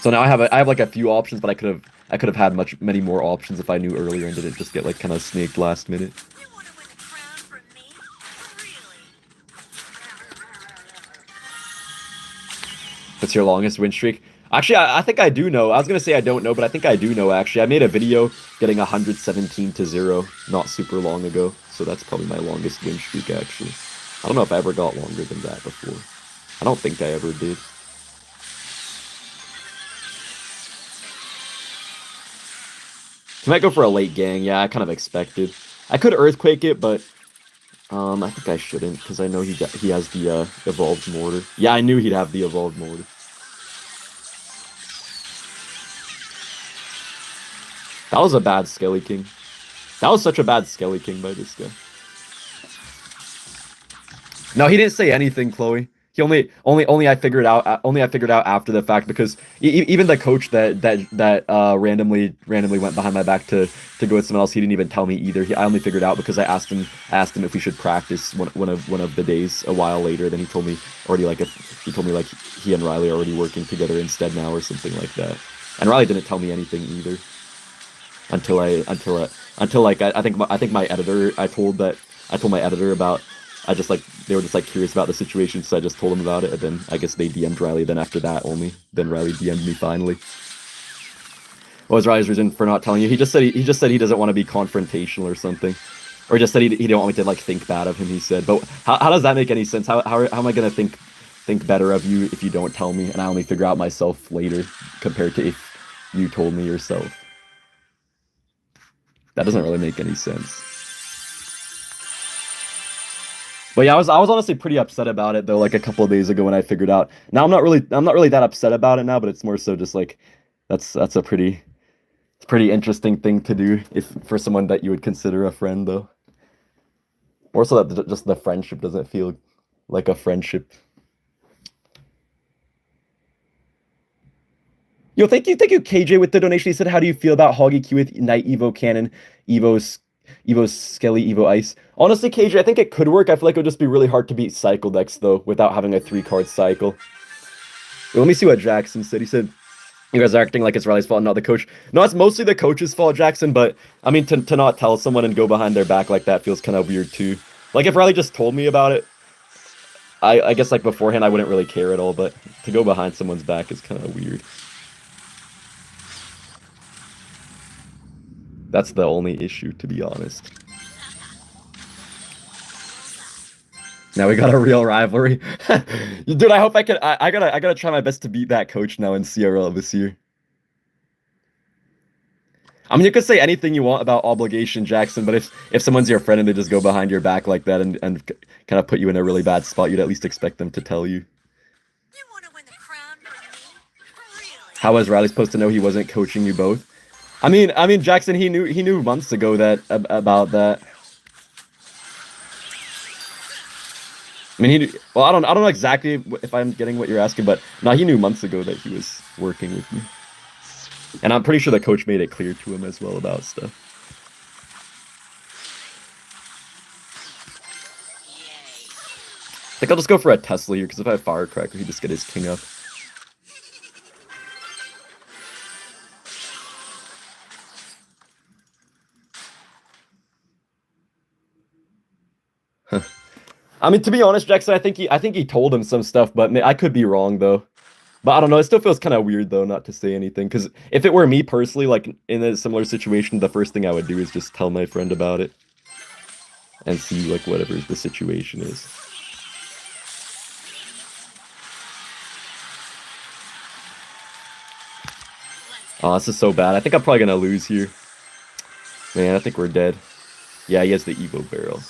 So now I have like a few options, but I could have had many more options if I knew earlier and didn't just get like kind of snaked last minute. What's your longest win streak? Actually, I think I do know. I was gonna say I don't know, but I think I do know actually. I made a video getting 117-0 not super long ago, so that's probably my longest win streak actually. I don't know if I ever got longer than that before. I don't think I ever did. He might go for a late gang. Yeah, I kind of expected. I could earthquake it, but I think I shouldn't because I know he has the evolved mortar. Yeah, I knew he'd have the evolved mortar. That was a bad Skelly King. That was such a bad Skelly King by this guy. No, he didn't say anything, Chloe. He only I figured out after the fact because even the coach that randomly went behind my back to go with someone else, he didn't even tell me either. I only figured out because I asked him if we should practice one of the days a while later. Then he told me already like he and Riley are already working together instead now or something like that. And Riley didn't tell me anything either until like I think my editor I told my editor about. They were just like curious about the situation, so I just told them about it, and then I guess they DM'd Riley. Then after that, then Riley DM'd me finally. What was Riley's reason for not telling you? He just said he doesn't want to be confrontational or something, or just said he didn't want me to like think bad of him. He said, but how does that make any sense? How am I gonna think better of you if you don't tell me, and I only figure out myself later compared to if you told me yourself? That doesn't really make any sense. But yeah, I was honestly pretty upset about it though, like a couple of days ago when I figured out. Now I'm not really that upset about it now, but it's more so just like that's a pretty interesting thing to do for someone that you would consider a friend though. Or so that just the friendship doesn't feel like a friendship. Yo, thank you, KJ, with the donation. He said, "How do you feel about Hoggy Q with Night Evo Cannon, Evo Skelly, Evo Ice?" Honestly, KJ, I think it could work. I feel like it would just be really hard to beat cycle decks, though, without having a 3-card cycle. Well, let me see what Jackson said. He said, "You guys are acting like it's Riley's fault, not the coach." No, it's mostly the coach's fault, Jackson, but, I mean, to not tell someone and go behind their back like that feels kind of weird, too. Like, if Riley just told me about it, I guess, like, beforehand, I wouldn't really care at all, but to go behind someone's back is kind of weird. That's the only issue, to be honest. Now we got a real rivalry. Dude, I hope I can. I gotta try my best to beat that coach now in CRL this year. I mean, you could say anything you want about obligation, Jackson, but if someone's your friend and they just go behind your back like that and kind of put you in a really bad spot, you'd at least expect them to tell you. How was Riley supposed to know he wasn't coaching you both? I mean, Jackson, he knew months ago about that. I mean, well, I don't know exactly if I'm getting what you're asking, but no, he knew months ago that he was working with me, and I'm pretty sure the coach made it clear to him as well about stuff. I think I'll just go for a Tesla here because if I have Firecracker, he just get his king up. Huh. I mean, to be honest, Jackson, I think he told him some stuff, but I could be wrong though. But I don't know. It still feels kind of weird though, not to say anything. Because if it were me personally, like in a similar situation, the first thing I would do is just tell my friend about it and see like whatever the situation is. Oh, this is so bad. I think I'm probably gonna lose here. Man, I think we're dead. Yeah, he has the Evo barrel.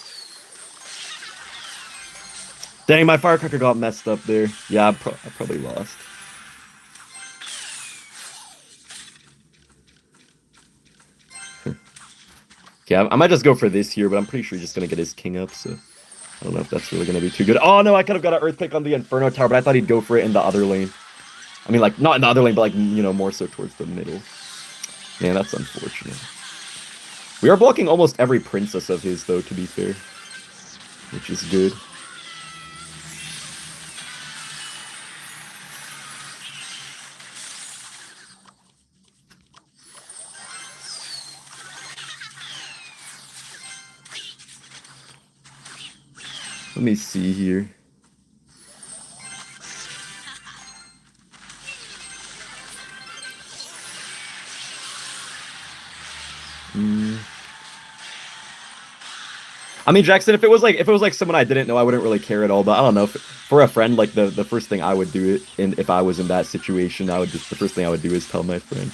Dang, my Firecracker got messed up there. Yeah, I probably lost. Okay, I might just go for this here, but I'm pretty sure he's just going to get his king up, so I don't know if that's really going to be too good. Oh, no, I could have got an Earthquake on the Inferno Tower, but I thought he'd go for it in the other lane. I mean, like, not in the other lane, but, like, you know, more so towards the middle. Man, that's unfortunate. We are blocking almost every princess of his, though, to be fair. Which is good. Let me see here. I mean, Jackson, if it was like someone I didn't know, I wouldn't really care at all. But I don't know, for a friend, like the first thing I would do it, and if I was in that situation, I would just the first thing I would do is tell my friend.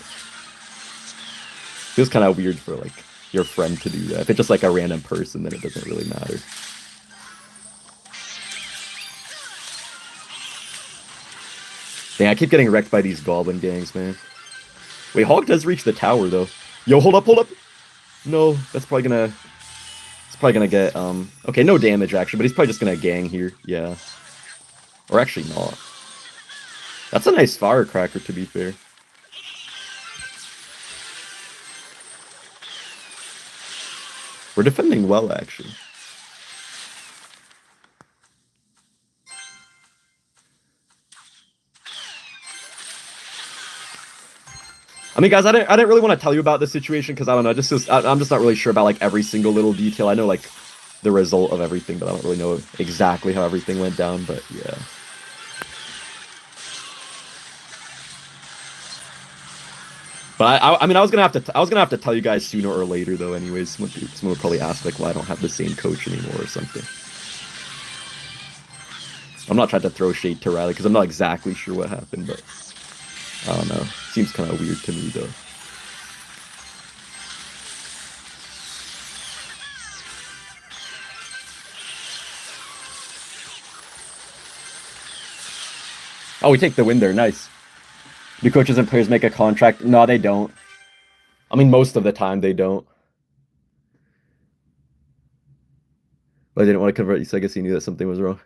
Feels kind of weird for like your friend to do that. If it's just like a random person, then it doesn't really matter. Dang, I keep getting wrecked by these goblin gangs, man. Wait, Hog does reach the tower though. Yo, hold up, hold up. No, that's probably gonna. It's probably gonna get okay, no damage actually, but he's probably just gonna gang here. Yeah. Or actually not. That's a nice firecracker to be fair. We're defending well actually. I mean, guys, I didn't really want to tell you about this situation because I don't know. I'm just not really sure about like every single little detail. I know like the result of everything, but I don't really know exactly how everything went down. But yeah. But I mean, I was gonna have to tell you guys sooner or later though. Anyways, someone would probably ask like why I don't have the same coach anymore or something. I'm not trying to throw shade to Riley because I'm not exactly sure what happened, but I don't know. Seems kind of weird to me though. Oh, we take the win there. Nice. Do coaches and players make a contract? No, they don't. I mean, most of the time they don't. But I didn't want to convert you, so I guess he knew that something was wrong.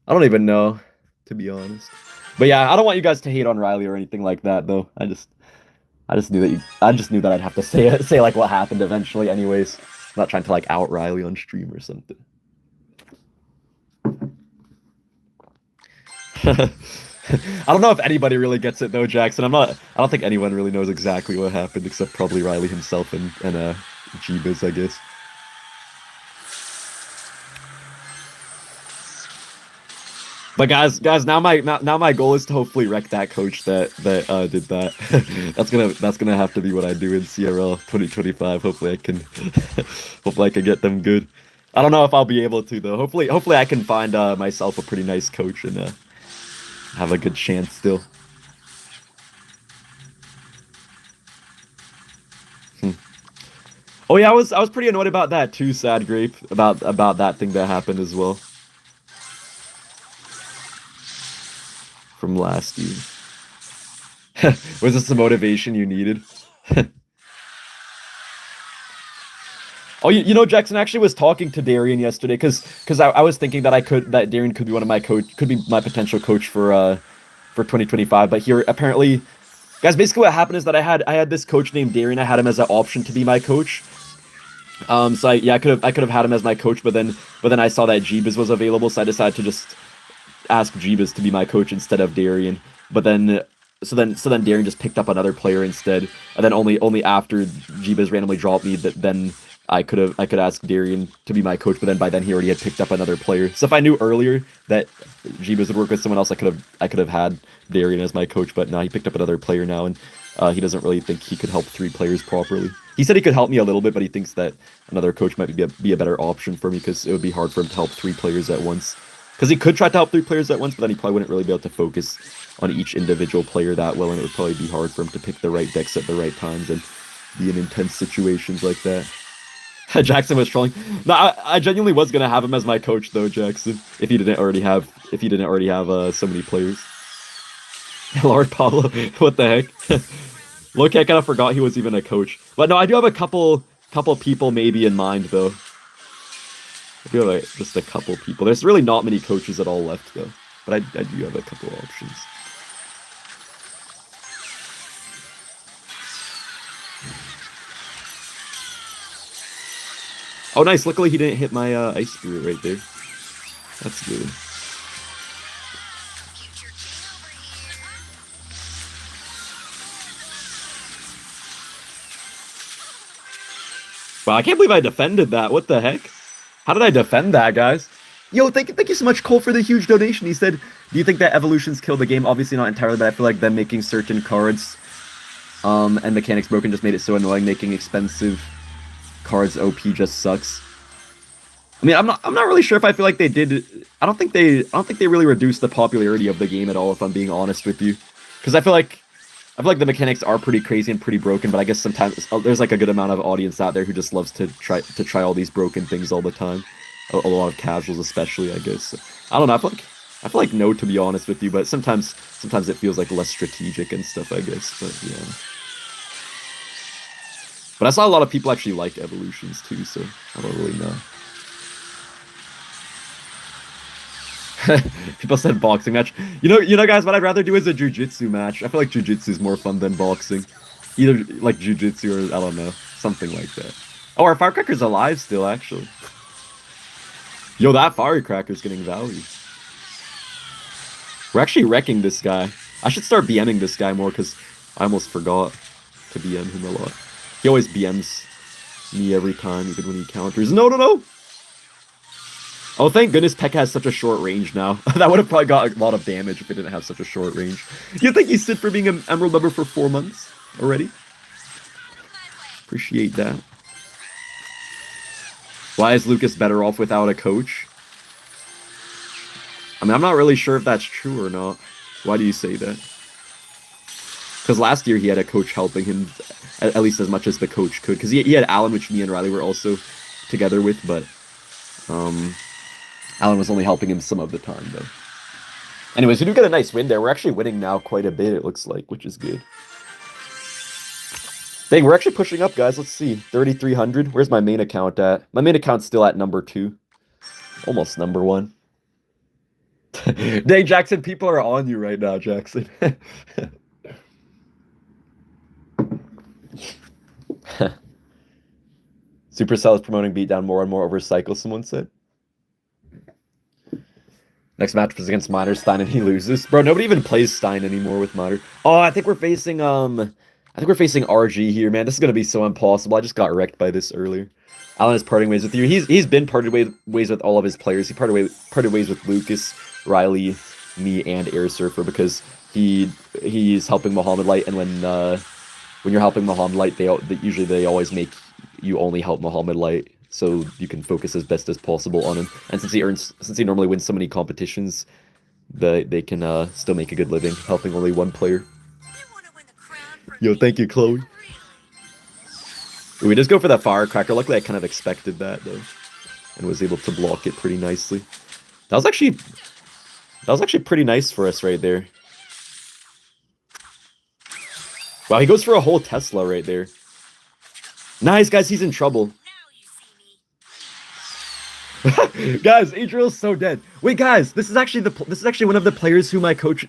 I don't even know, to be honest. But yeah, I don't want you guys to hate on Riley or anything like that, though. I just knew that I'd have to say like what happened eventually. Anyways, I'm not trying to like out Riley on stream or something. I don't know if anybody really gets it though, Jackson. I don't think anyone really knows exactly what happened except probably Riley himself and Jeebus, I guess. But guys, now my goal is to hopefully wreck that coach that did that. That's gonna have to be what I do in CRL 2025. Hopefully I can get them good. I don't know if I'll be able to though. Hopefully I can find myself a pretty nice coach and have a good chance still. Oh yeah, I was pretty annoyed about that too, Sad Grape, about that thing that happened as well from last year. Was this the motivation you needed? Oh, you know, Jackson actually was talking to Darian yesterday because I was thinking that Darian could be one of my could be my potential coach for 2025. But here apparently, guys, basically what happened is that I had this coach named Darian. I had him as an option to be my coach. So I could have had him as my coach, but then I saw that Jeebus was available, so I decided to just ask Jeebus to be my coach instead of Darian. But then so then Darian just picked up another player instead, and then only after Jeebus randomly dropped me that then I could ask Darian to be my coach, but then by then he already had picked up another player. So if I knew earlier that Jeebus would work with someone else, I could have had Darian as my coach, but now he picked up another player now, and he doesn't really think he could help 3 players properly. He said he could help me a little bit, but he thinks that another coach might be a better option for me because it would be hard for him to help 3 players at once. Because he could try to help 3 players at once, but then he probably wouldn't really be able to focus on each individual player that well, and it would probably be hard for him to pick the right decks at the right times and be in intense situations like that. Jackson was trolling. No, I genuinely was gonna have him as my coach though, Jackson. If he didn't already have so many players. Lord Pablo, what the heck? Look, I kind of forgot he was even a coach. But no, I do have a couple people maybe in mind though. I do have just a couple people. There's really not many coaches at all left though. But I do have a couple options. Oh, nice. Luckily, he didn't hit my Ice Spirit right there. That's good. Wow, I can't believe I defended that. What the heck? How did I defend that, guys? Yo, thank you so much, Cole, for the huge donation. He said, do you think that evolutions killed the game? Obviously not entirely, but I feel like them making certain cards and mechanics broken just made it so annoying. Making expensive cards OP just sucks. I mean, I'm not really sure if I feel like they did. I don't think they really reduced the popularity of the game at all, if I'm being honest with you. Because I feel like the mechanics are pretty crazy and pretty broken, but I guess sometimes there's like a good amount of audience out there who just loves to try all these broken things all the time. A lot of casuals, especially, I guess. So, I don't know. I feel like no, to be honest with you, but sometimes it feels like less strategic and stuff, I guess. But yeah. But I saw a lot of people actually like evolutions too, so I don't really know. People said boxing match. You know, guys, what I'd rather do is a jiu-jitsu match. I feel like jiu-jitsu is more fun than boxing. Either like jiu-jitsu or I don't know, something like that. Oh, our firecracker's alive still, actually. Yo, that firecracker's getting value. We're actually wrecking this guy. I should start BMing this guy more because I almost forgot to BM him a lot. He always BMs me every time, even when he counters. No, no, no! Oh, thank goodness Pekka has such a short range now. That would have probably got a lot of damage if it didn't have such a short range. You think he's sit for being an Emerald member for 4 months already? Appreciate that. Why is Lucas better off without a coach? I mean, I'm not really sure if that's true or not. Why do you say that? Because last year he had a coach helping him at least as much as the coach could. Because he had Alan, which me and Riley were also together with, but Alan was only helping him some of the time, though. Anyways, we do get a nice win there. We're actually winning now quite a bit, it looks like, which is good. Dang, we're actually pushing up, guys. Let's see. 3,300. Where's my main account at? My main account's still at number 2. Almost number 1. Dang, Jackson, people are on you right now, Jackson. Supercell is promoting beatdown more and more over cycle, someone said. Next match was against Miner Stein and he loses. Bro, nobody even plays Stein anymore with Miner. Oh, I think we're facing RG here, man. This is gonna be so impossible. I just got wrecked by this earlier. Alan is parting ways with you. He's been parted ways with all of his players. He parted ways with Lucas, Riley, me, and Air Surfer because he's helping Muhammad Light, and when you're helping Muhammad Light, usually they always make you only help Muhammad Light, so you can focus as best as possible on him. And since he normally wins so many competitions, they can still make a good living helping only one player. Yo, thank you, Chloe. Ooh, we just go for that firecracker. Luckily, I kind of expected that though, and was able to block it pretty nicely. That was actually pretty nice for us right there. Wow, he goes for a whole Tesla right there. Nice, guys. He's in trouble. Guys, Adriel's so dead. Wait, guys, this is actually one of the players who the coach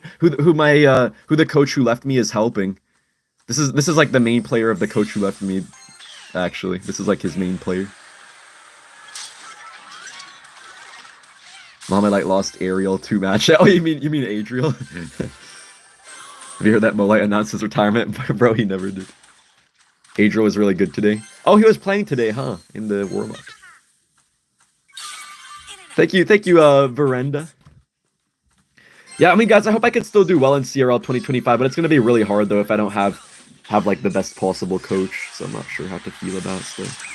who left me is helping. This is like the main player of the coach who left me. Actually, this is like his main player. Muhammad Light lost Ariel 2 match. Oh, you mean Adriel? Have you heard that Molite announced his retirement? Bro, he never did. Adriel was really good today. Oh, he was playing today, huh? In the warm-up. Thank you, Verenda. Yeah, I mean, guys, I hope I can still do well in CRL 2025, but it's going to be really hard, though, if I don't have like the best possible coach, so I'm not sure how to feel about stuff.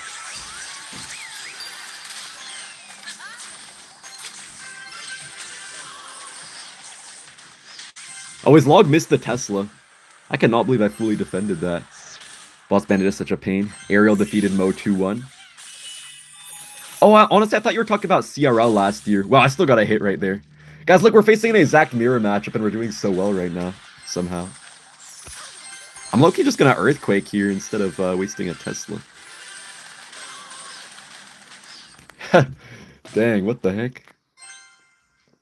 Oh, his log missed the Tesla. I cannot believe I fully defended that. Boss Bandit is such a pain. Ariel defeated Mo 2-1. Oh, honestly, I thought you were talking about CRL last year. Wow, I still got a hit right there. Guys, look, we're facing an exact mirror matchup, and we're doing so well right now, somehow. I'm low-key just gonna Earthquake here instead of wasting a Tesla. Dang, what the heck?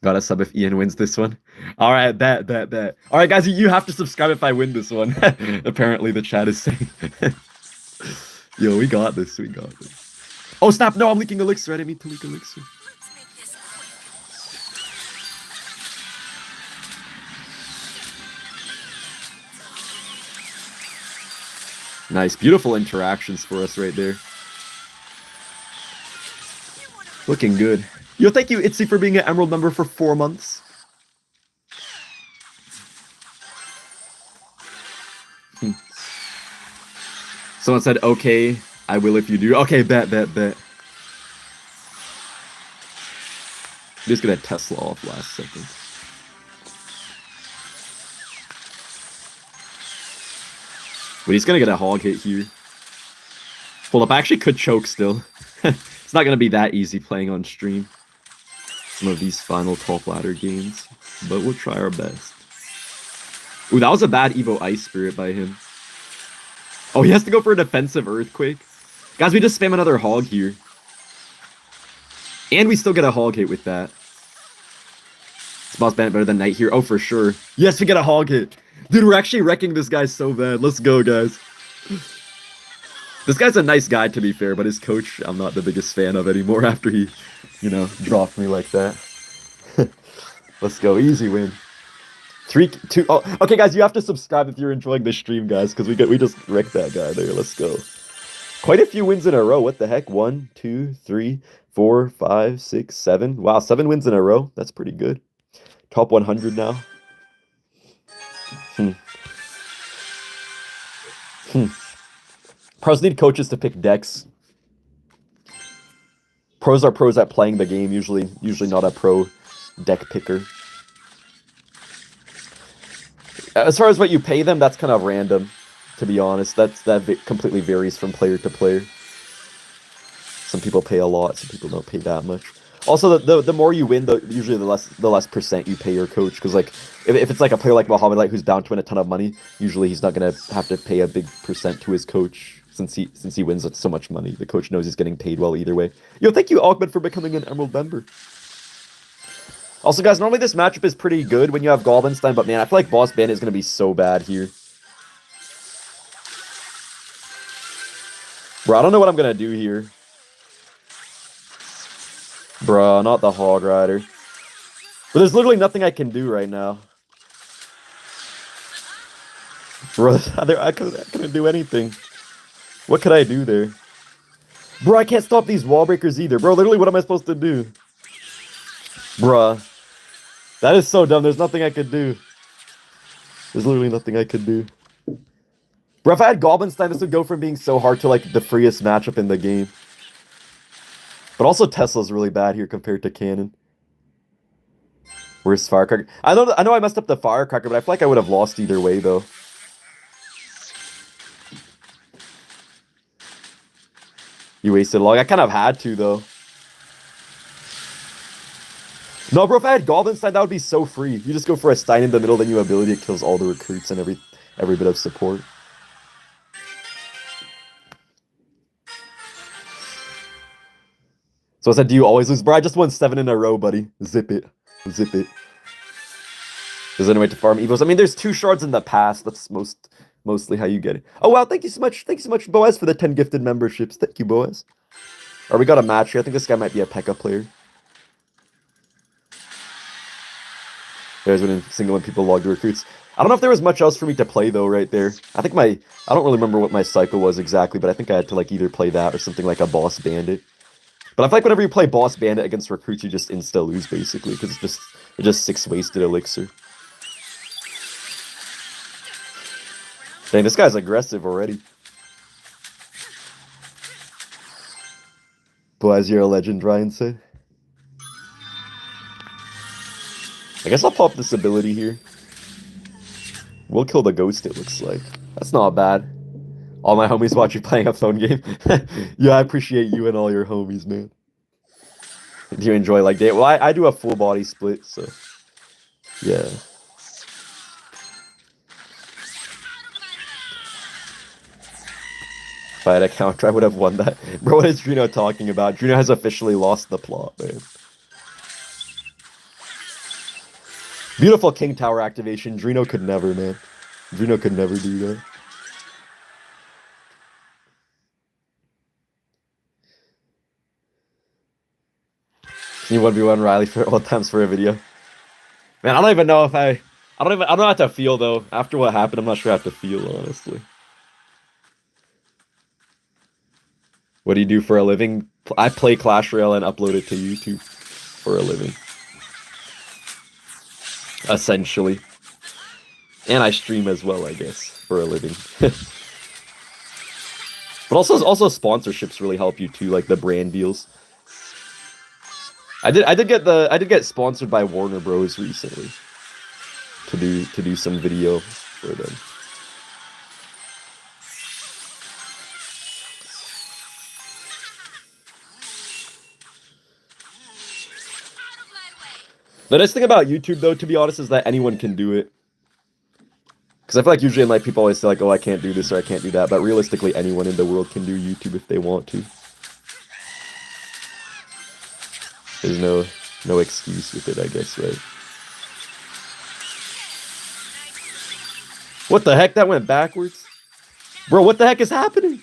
Gotta sub if Ian wins this one. Alright, bet. Alright, guys, you have to subscribe if I win this one. Apparently, the chat is saying. Yo, we got this. Oh, snap. No, I'm leaking elixir. I didn't mean to leak elixir. Nice. Beautiful interactions for us right there. Looking good. Yo, thank you, Itzy, for being an Emerald member for 4 months. Someone said, okay, I will if you do. Okay, bet. I'm just gonna Tesla off last second. But he's gonna get a hog hit here. Hold up, I actually could choke still. It's not gonna be that easy playing on stream. Some of these final top ladder games. But we'll try our best. Ooh, that was a bad Evo Ice Spirit by him. Oh, he has to go for a defensive Earthquake. Guys, we just spam another hog here. And we still get a hog hit with that. Is Boss Bandit better than Knight here? Oh, for sure. Yes, we get a hog hit. Dude, we're actually wrecking this guy so bad. Let's go, guys. This guy's a nice guy, to be fair, but his coach, I'm not the biggest fan of anymore after he, you know, dropped me like that. Let's go. Easy win. 3, 2. Oh, okay, guys, you have to subscribe if you're enjoying this stream, guys, because we just wrecked that guy there. Let's go. Quite a few wins in a row. What the heck? 1, 2, 3, 4, 5, 6, 7. Wow, 7 wins in a row. That's pretty good. Top 100 now. Pros need coaches to pick decks. Pros are pros at playing the game, usually not a pro deck picker. As far as what you pay them, that's kind of random, to be honest. That completely varies from player to player. Some people pay a lot, some people don't pay that much. Also, the more you win, usually the less percent you pay your coach. Because like, if it's like a player like Muhammad Light who's bound to win a ton of money, usually he's not gonna have to pay a big percent to his coach since he wins so much money. The coach knows he's getting paid well either way. Yo, thank you, Ahmed, for becoming an Emerald member. Also, guys, normally this matchup is pretty good when you have Goblinstein, but man, I feel like Boss Bandit is gonna be so bad here. Bro, I don't know what I'm gonna do here. Bruh, not the Hog Rider. But there's literally nothing I can do right now. Bro, I couldn't do anything. What could I do there? Bro, I can't stop these wall breakers either. Bro, literally, what am I supposed to do? Bruh. That is so dumb. There's nothing I could do. There's literally nothing I could do. Bro, if I had Goblinstein, this would go from being so hard to, like, the freest matchup in the game. But also Tesla's really bad here compared to Cannon. Where's Firecracker? I know I messed up the Firecracker, but I feel like I would have lost either way, though. You wasted a log. I kind of had to, though. No, bro, if I had Goblinstein, that would be so free. You just go for a Stein in the middle, then you ability, it kills all the recruits and every bit of support. So I said, do you always lose? Bro, I just won 7 in a row, buddy. Zip it. Zip it. There's any way to farm Evos? I mean, there's 2 shards in the past. That's mostly how you get it. Oh, wow, thank you so much. Thank you so much, Boaz, for the 10 gifted memberships. Thank you, Boaz. Or we got a match here. I think this guy might be a P.E.K.K.A player. There's when single when people log the recruits. I don't know if there was much else for me to play, though, right there. I don't really remember what my cycle was exactly, but I think I had to, like, either play that or something like a Boss Bandit. But I feel like whenever you play Boss Bandit against recruits, you just insta-lose, basically, because it's just 6 wasted elixir. Dang, this guy's aggressive already. Boaz, you're a legend, Ryan said. I guess I'll pop this ability here. We'll kill the ghost, it looks like. That's not bad. All my homies watch you playing a phone game. Yeah, I appreciate you and all your homies, man. Do you enjoy like day? Well, I do a full body split, so yeah. If I had a counter, I would have won that. Bro, what is Drino talking about? Drino has officially lost the plot, man. Beautiful King Tower activation. Drino could never, man. Drino could never do that. Can you 1v1 Riley for all times for a video? Man, I don't even know if I don't know how to feel though. After what happened, I'm not sure how to feel, honestly. What do you do for a living? I play Clash Royale and upload it to YouTube for a living. Essentially. And I stream as well, I guess, for a living. But also sponsorships really help you too, like the brand deals. I did get sponsored by Warner Bros. Recently to do some video for them. The nice thing about YouTube, though, to be honest, is that anyone can do it. Because I feel like usually in life people always say like, oh, I can't do this or I can't do that, but realistically anyone in the world can do YouTube if they want to. There's no excuse with it, I guess, right? What the heck? That went backwards? Bro, what the heck is happening?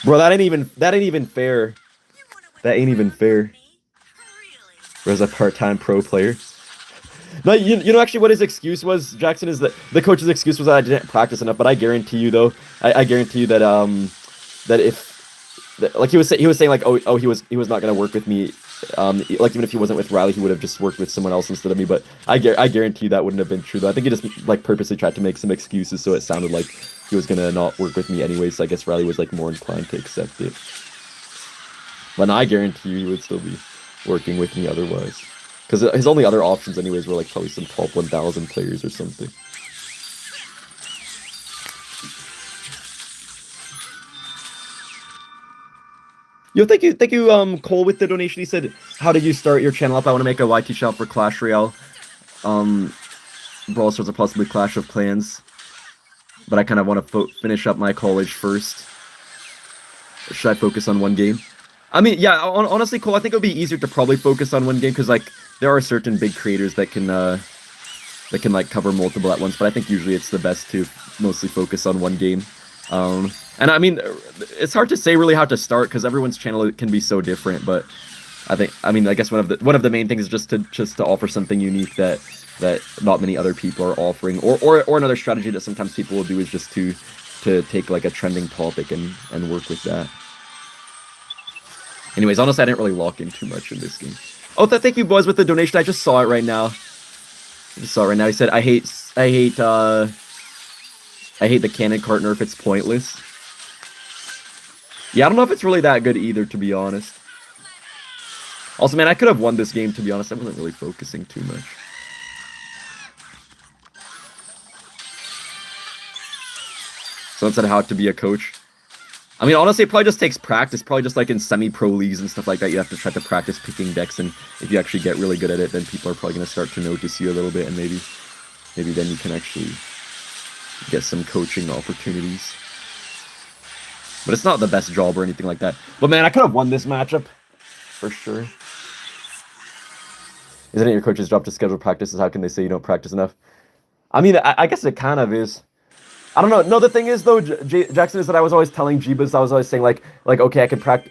Bro, that ain't even fair. That ain't even fair. Bro's a part-time pro player. No, you know actually what his excuse was, Jackson, is that the coach's excuse was that I didn't practice enough. But I guarantee you though, I guarantee you that that if like he was saying like oh he was not gonna work with me, like even if he wasn't with Riley, he would have just worked with someone else instead of me. But I guarantee you that wouldn't have been true though. I think he just like purposely tried to make some excuses so it sounded like he was gonna not work with me anyways. So I guess Riley was like more inclined to accept it. But no, I guarantee you he would still be working with me otherwise. Because his only other options anyways were like probably some top 1,000 players or something. Yo, thank you, Cole, with the donation. He said, how did you start your channel up? I want to make a YT shop for Clash Royale. Brawl Stars or possibly Clash of Clans. But I kind of want to finish up my college first. Should I focus on one game? I mean, yeah, honestly, Cole, I think it would be easier to probably focus on one game because, like, there are certain big creators that can like cover multiple at once. But I think usually it's the best to mostly focus on one game. And I mean, it's hard to say really how to start because everyone's channel can be so different. But I guess one of the main things is just to offer something unique that not many other people are offering, or another strategy that sometimes people will do is just to take like a trending topic and work with that. Anyways, honestly, I didn't really lock in too much in this game. Oh, thank you, boys, with the donation. I just saw it right now. He said, I hate the cannon cart nerf. It's pointless. Yeah, I don't know if it's really that good either, to be honest. Also, man, I could have won this game, to be honest. I wasn't really focusing too much. Someone said how to be a coach. I mean, honestly, it probably just takes practice. Probably just like in semi-pro leagues and stuff like that, you have to try to practice picking decks. And if you actually get really good at it, then people are probably going to start to notice you a little bit. And maybe then you can actually get some coaching opportunities. But it's not the best job or anything like that. But man, I could have won this matchup. For sure. Isn't it your coach's job to schedule practices? How can they say you don't practice enough? I mean, I guess it kind of is. I don't know. No, the thing is though, Jackson, is that I was always telling Jeebus, I was always saying like okay, I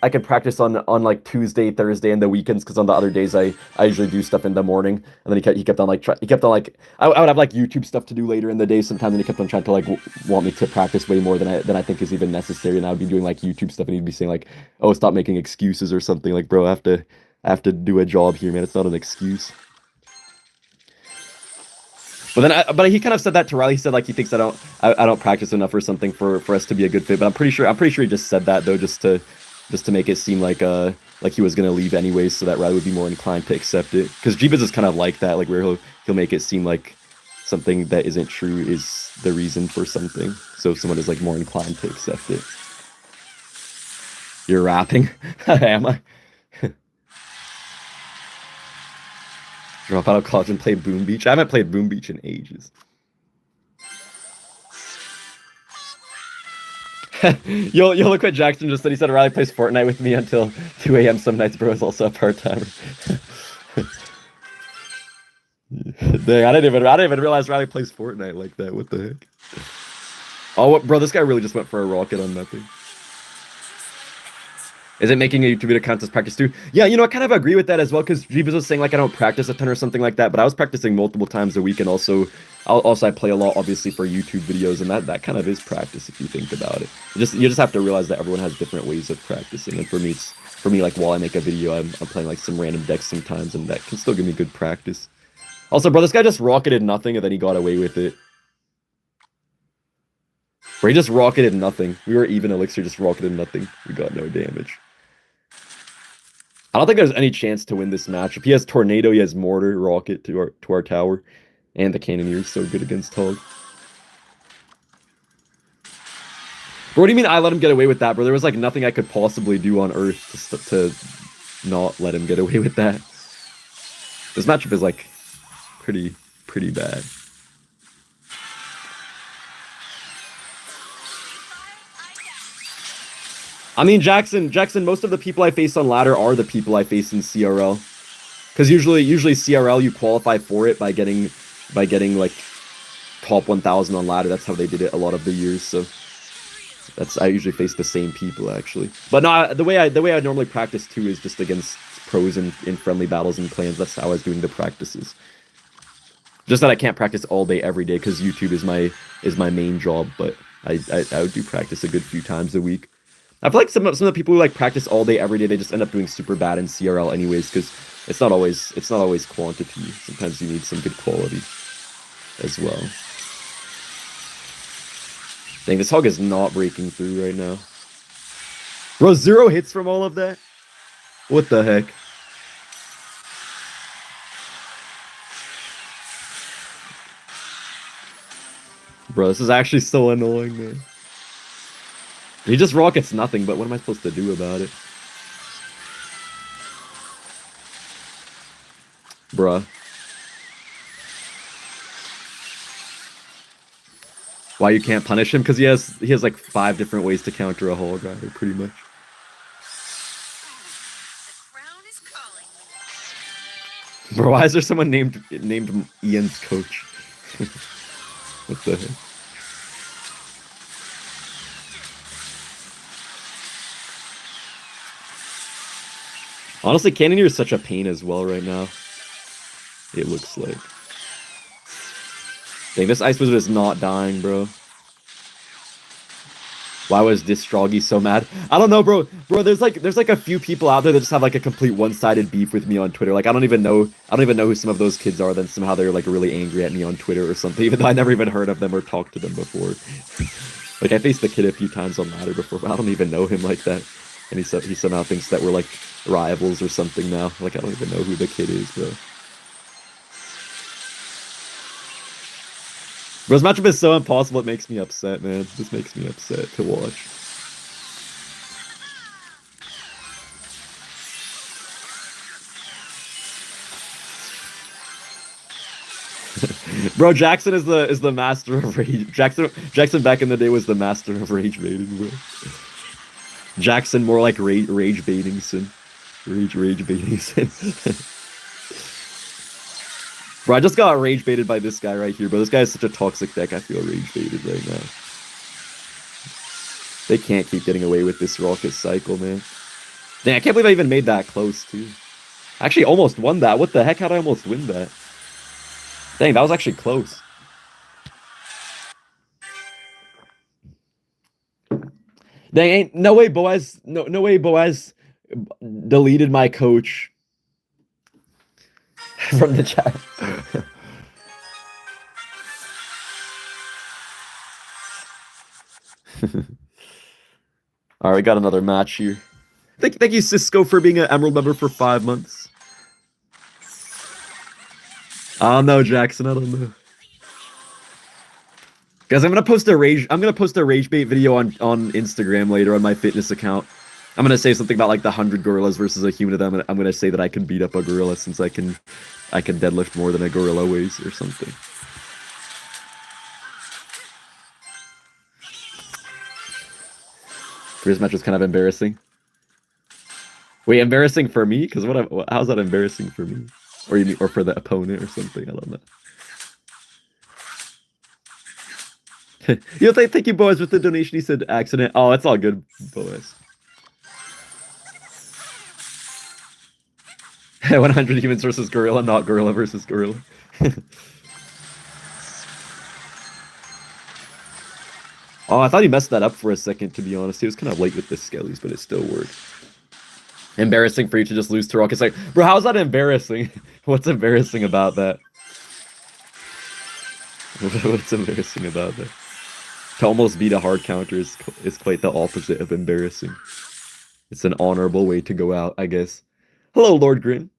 could practice on like Tuesday, Thursday, and the weekends because on the other days I usually do stuff in the morning. And then he kept on like I would have like YouTube stuff to do later in the day sometimes, and he kept on trying to like want me to practice way more than I think is even necessary. And I would be doing like YouTube stuff, and he'd be saying like, oh, stop making excuses or something. Like, bro, I have to do a job here, man. It's not an excuse. But he kind of said that to Riley. He said like he thinks I don't practice enough or something for us to be a good fit. But I'm pretty sure he just said that though just to make it seem like he was gonna leave anyways, so that Riley would be more inclined to accept it. Because Jeebus is kind of like that, like where he'll make it seem like something that isn't true is the reason for something. So if someone is like more inclined to accept it. You're rapping? Am I? Drop out of college and play Boom Beach. I haven't played Boom Beach in ages. You'll look what Jackson just said. He said Riley plays Fortnite with me until 2 a.m. some nights. Bro is also a part-timer. Dang, I didn't even realize Riley plays Fortnite like that. What the heck? Oh, bro, this guy really just went for a rocket on nothing. Is it making a YouTube video count as practice too? Yeah, you know, I kind of agree with that as well, because Jeebus was saying like I don't practice a ton or something like that, but I was practicing multiple times a week, and also I play a lot obviously for YouTube videos, and that kind of is practice if you think about it. You just have to realize that everyone has different ways of practicing, and for me like while I make a video, I'm playing like some random decks sometimes, and that can still give me good practice. Also, bro, this guy just rocketed nothing, and then he got away with it. Bro, he just rocketed nothing. We were even Elixir, just rocketed nothing. We got no damage. I don't think there's any chance to win this match. If he has Tornado, he has Mortar, Rocket to our tower. And the Cannoneer is so good against Hog. Bro, what do you mean I let him get away with that, bro? There was like nothing I could possibly do on Earth to not let him get away with that. This matchup is like pretty bad. I mean, Jackson, most of the people I face on ladder are the people I face in CRL. Because usually CRL you qualify for it by getting like top 1000 on ladder. That's how they did it a lot of the years. So I usually face the same people actually. But no, the way I normally practice too is just against pros in friendly battles and clans. That's how I was doing the practices. Just that I can't practice all day every day because YouTube is my main job. But I would do practice a good few times a week. I feel like some of the people who like practice all day every day, they just end up doing super bad in CRL anyways, because it's not always quantity. Sometimes you need some good quality as well. Dang, this Hog is not breaking through right now. Bro, 0 hits from all of that? What the heck? Bro, this is actually so annoying, man. He just rockets nothing, but what am I supposed to do about it? Bruh. Why you can't punish him? Because he has like 5 different ways to counter a Hog Rider, pretty much. Bro, why is there someone named Ian's coach? What the heck? Honestly, Cannoneer is such a pain as well right now. It looks like. Dang, this Ice Wizard is not dying, bro. Why was Distroggy so mad? I don't know, bro. Bro, there's like a few people out there that just have like a complete one-sided beef with me on Twitter. Like I don't even know who some of those kids are. Then somehow they're like really angry at me on Twitter or something, even though I never even heard of them or talked to them before. Like I faced the kid a few times on ladder before, but I don't even know him like that. And he somehow thinks that we're like rivals or something now. Like I don't even know who the kid is, bro. Bro, this matchup is so impossible, it makes me upset, man. This makes me upset to watch. Bro, Jackson is the master of rage. Jackson back in the day was the master of rage baiting, bro. Jackson more like rage baiting sin. Rage baiting sin. Bro, I just got rage baited by this guy right here, bro. This guy is such a toxic deck. I feel rage baited right now. They can't keep getting away with this rocket cycle, man. Dang, I can't believe I even made that close, too. I actually almost won that. What the heck? How'd I almost win that? Dang, that was actually close. Dang, ain't no way Boaz deleted my coach from the chat. All right, we got another match here. Thank you, Cisco, for being an Emerald member for 5 months. I don't know, Jackson. I don't know. Guys, I'm gonna post a rage bait video on Instagram later on my fitness account. I'm gonna say something about like the 100 gorillas versus a human. I'm gonna say that I can beat up a gorilla since I can deadlift more than a gorilla weighs or something. This match was kind of embarrassing. Wait, embarrassing for me? Because how's that embarrassing for me? Or for the opponent or something? I don't know. Thank you, Boaz, with the donation. He said accident. Oh, it's all good, Boaz. 100 humans versus gorilla, not gorilla versus gorilla. Oh, I thought he messed that up for a second, to be honest. He was kind of late with the skellies, but it still worked. Embarrassing for you to just lose to Rock. It's like, bro, how's that embarrassing? What's embarrassing about that? What's embarrassing about that? To almost beat a hard counter is quite the opposite of embarrassing. It's an honorable way to go out, I guess. Hello, Lord Grin.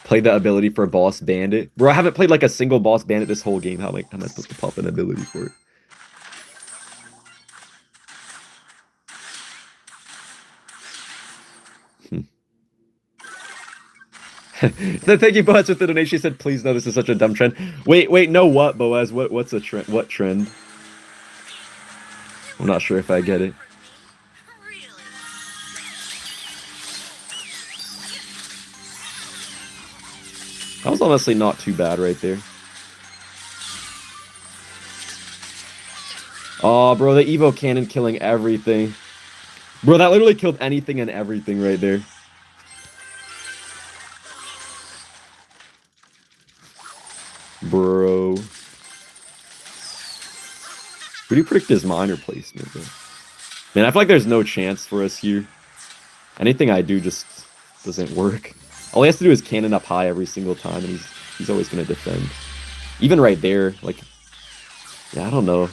Play the ability for Boss Bandit. Bro, I haven't played like a single Boss Bandit this whole game. How am I supposed to pop an ability for it? Thank you, Boaz, with the donation. She said, please no, this is such a dumb trend. Wait, no what, Boaz? What's a trend? What trend? I'm not sure if I get it. That was honestly not too bad right there. Oh, bro, the Evo cannon killing everything. Bro, that literally killed anything and everything right there. Bro. Who do you predict his minor placement, though? Man, I feel like there's no chance for us here. Anything I do just doesn't work. All he has to do is cannon up high every single time, and he's always going to defend. Even right there, like... Yeah, I don't know.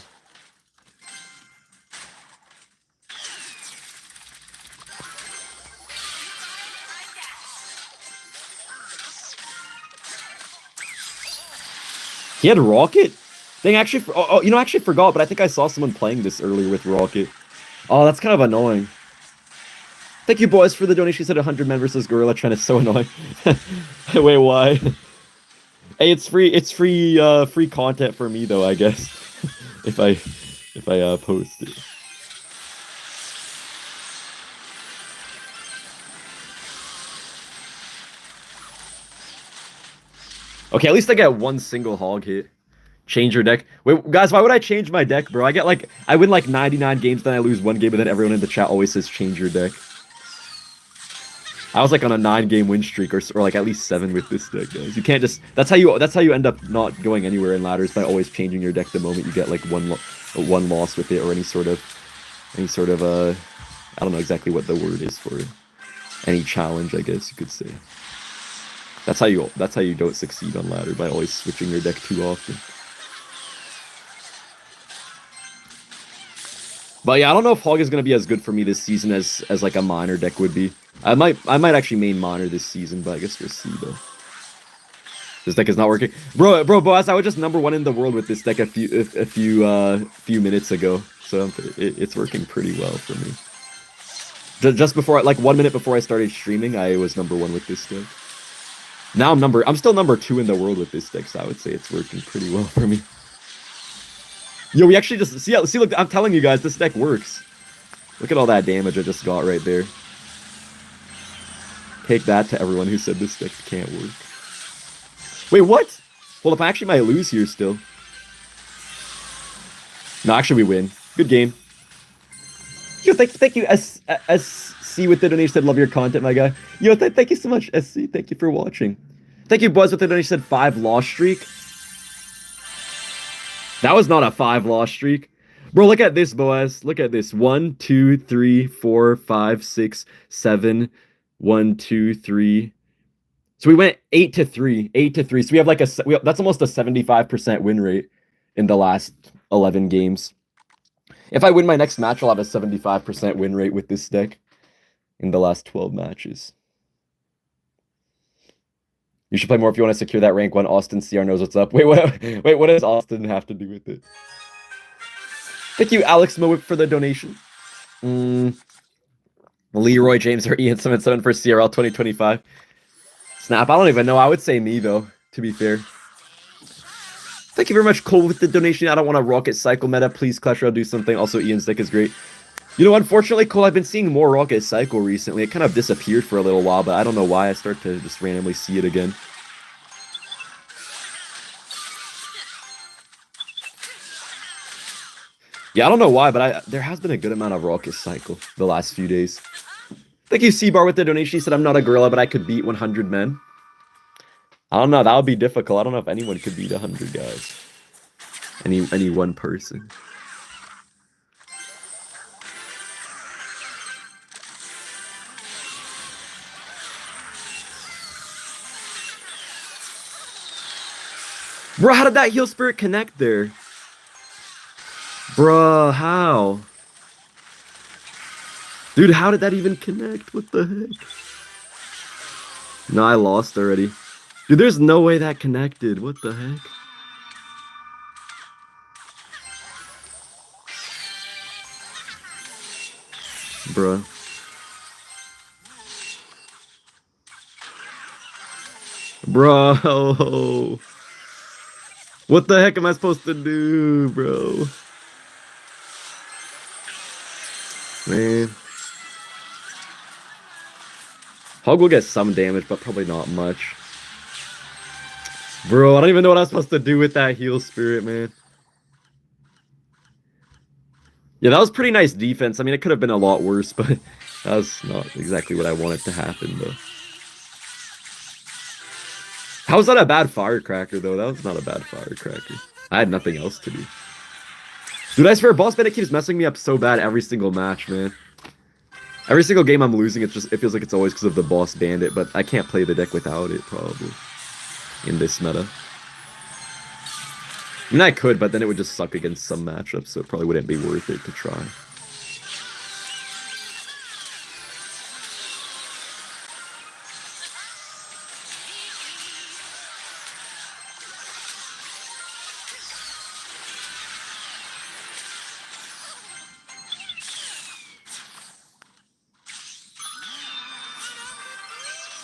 He had Rocket? Dang, actually... Oh, you know, I actually forgot, but I think I saw someone playing this earlier with Rocket. Oh, that's kind of annoying. Thank you, boys, for the donation. She said 100 men versus Gorilla Trend is so annoying. Wait, why? Hey, it's free content for me though, I guess. if I post it. Okay, at least I get one single hog hit. Change your deck. Wait, guys, why would I change my deck, bro? I win like 99 games, then I lose one game, and then everyone in the chat always says change your deck. I was like on a 9-game win streak, or like at least 7 with this deck, guys. You can't just. That's how you end up not going anywhere in ladders, by always changing your deck the moment you get like one loss with it, or any sort of I don't know exactly what the word is for it. Any challenge, I guess you could say. That's how you don't succeed on ladder, by always switching your deck too often. But yeah, I don't know if Hog is gonna be as good for me this season as like a minor deck would be. I might actually main minor this season, but I guess we'll see though. This deck is not working, bro. Boss, I was just #1 in the world with this deck a few minutes ago, so it's working pretty well for me. Just before, like 1 minute before I started streaming, I was #1 with this deck. Now I'm still #2 in the world with this deck, so I would say it's working pretty well for me. Yo, we actually just see. Look, I'm telling you guys, this deck works. Look at all that damage I just got right there. Take that to everyone who said this deck can't work. Wait, what? Hold up, I actually might lose here still. No, actually we win. Good game. Yo, thank you, SC with the donation said love your content, my guy. Yo, thank you so much, SC. Thank you for watching. Thank you, Buzz with the donation said 5 loss streak. That was not a 5 loss streak. Bro, look at this, Boaz. Look at this. 1, 2, 3, 4, 5, 6, 7. 1, 2, 3. So we went 8-3. 8-3. So we have like that's almost a 75% win rate in the last 11 games. If I win my next match, I'll have a 75% win rate with this deck in the last 12 matches. You should play more if you want to secure that rank 1. Austin CR knows what's up. Wait, what does Austin have to do with it? Thank you, Alex Mowip, for the donation. Leroy James or Ian 77 for CRL 2025. Snap, I don't even know. I would say me, though, to be fair. Thank you very much, Cole, with the donation. I don't want to rocket cycle meta. Please, Clash Royale, do something. Also, Ian's deck is great. You know, unfortunately, Cole, I've been seeing more Rocket Cycle recently. It kind of disappeared for a little while, but I don't know why. I start to just randomly see it again. Yeah, I don't know why, but there has been a good amount of Rocket Cycle the last few days. Thank you, C-Bar, with the donation. He said, I'm not a gorilla, but I could beat 100 men. I don't know. That would be difficult. I don't know if anyone could beat 100 guys. Any one person. Bro, how did that heal spirit connect there? Bro, how? Dude, how did that even connect? What the heck? No, I lost already. Dude, there's no way that connected. What the heck? Bruh. Bro. What the heck am I supposed to do, bro? Man. Hog will get some damage, but probably not much. Bro, I don't even know what I'm supposed to do with that heal spirit, man. Yeah, that was pretty nice defense. I mean, it could have been a lot worse, but that was not exactly what I wanted to happen, though. How was that a bad firecracker, though? That was not a bad firecracker. I had nothing else to do. Dude, I swear, Boss Bandit keeps messing me up so bad every single match, man. Every single game I'm losing, it feels like it's always because of the Boss Bandit, but I can't play the deck without it, probably. In this meta. I mean, I could, but then it would just suck against some matchups, so it probably wouldn't be worth it to try.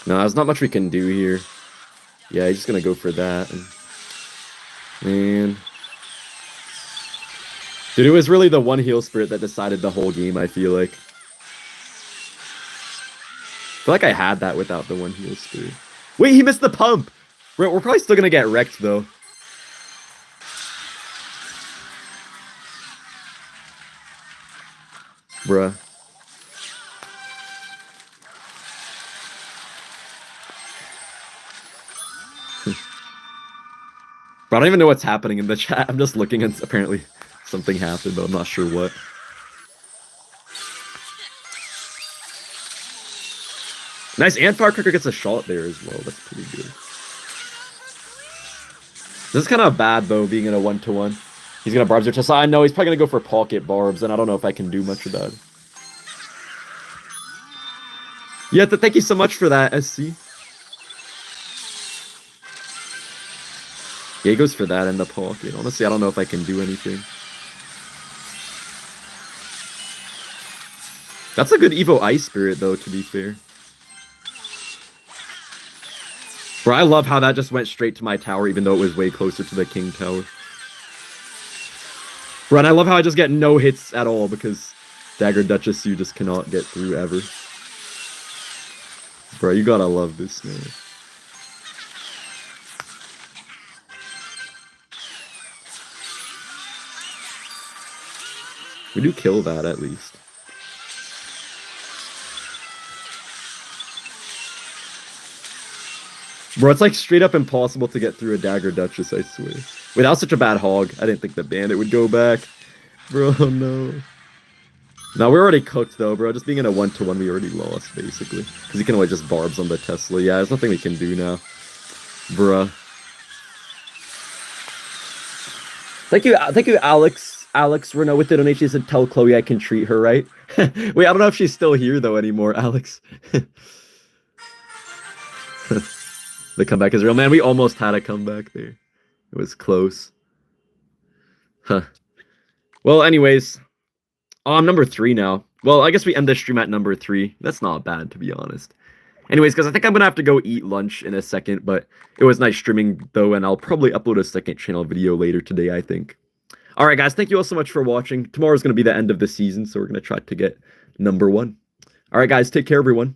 No, there's not much we can do here. Yeah, he's just gonna go for that. And... Man. Dude, it was really the one heal spirit that decided the whole game, I feel like. I feel like I had that without the one heal spirit. Wait, he missed the pump! We're probably still gonna get wrecked, though. Bruh. But I don't even know what's happening in the chat. I'm just looking and apparently something happened, but I'm not sure what. Nice, and Firecracker gets a shot there as well. That's pretty good. This is kind of bad, though, being in a 1-to-1. He's going to Barbs your chest. I know, he's probably going to go for Pocket Barbs, and I don't know if I can do much of that. Yeah, thank you so much for that, SC. Yeah, he goes for that in the pocket. Honestly, I don't know if I can do anything. That's a good Evo Ice Spirit, though, to be fair. Bro, I love how that just went straight to my tower, even though it was way closer to the King Tower. Bro, and I love how I just get no hits at all, because Dagger Duchess, you just cannot get through ever. Bro, you gotta love this, man. We do kill that, at least. Bro, it's like straight up impossible to get through a Dagger Duchess, I swear. Without such a bad hog, I didn't think the Bandit would go back. Bro, no. No, we're already cooked, though, bro. Just being in a 1-to-1, we already lost, basically. Because he can only just Barbs on the Tesla. Yeah, there's nothing we can do now. Bruh. Thank you, Alex. Alex Renault with the donation. He said, tell Chloe I can treat her, right? Wait, I don't know if she's still here, though, anymore, Alex. The comeback is real. Man, we almost had a comeback there. It was close. Huh. Well, anyways. Oh, I'm number 3 now. Well, I guess we end this stream at number 3. That's not bad, to be honest. Anyways, because I think I'm going to have to go eat lunch in a second, but it was nice streaming, though, and I'll probably upload a second channel video later today, I think. Alright, guys, thank you all so much for watching. Tomorrow's going to be the end of the season, so we're going to try to get number 1. Alright, guys, take care, everyone.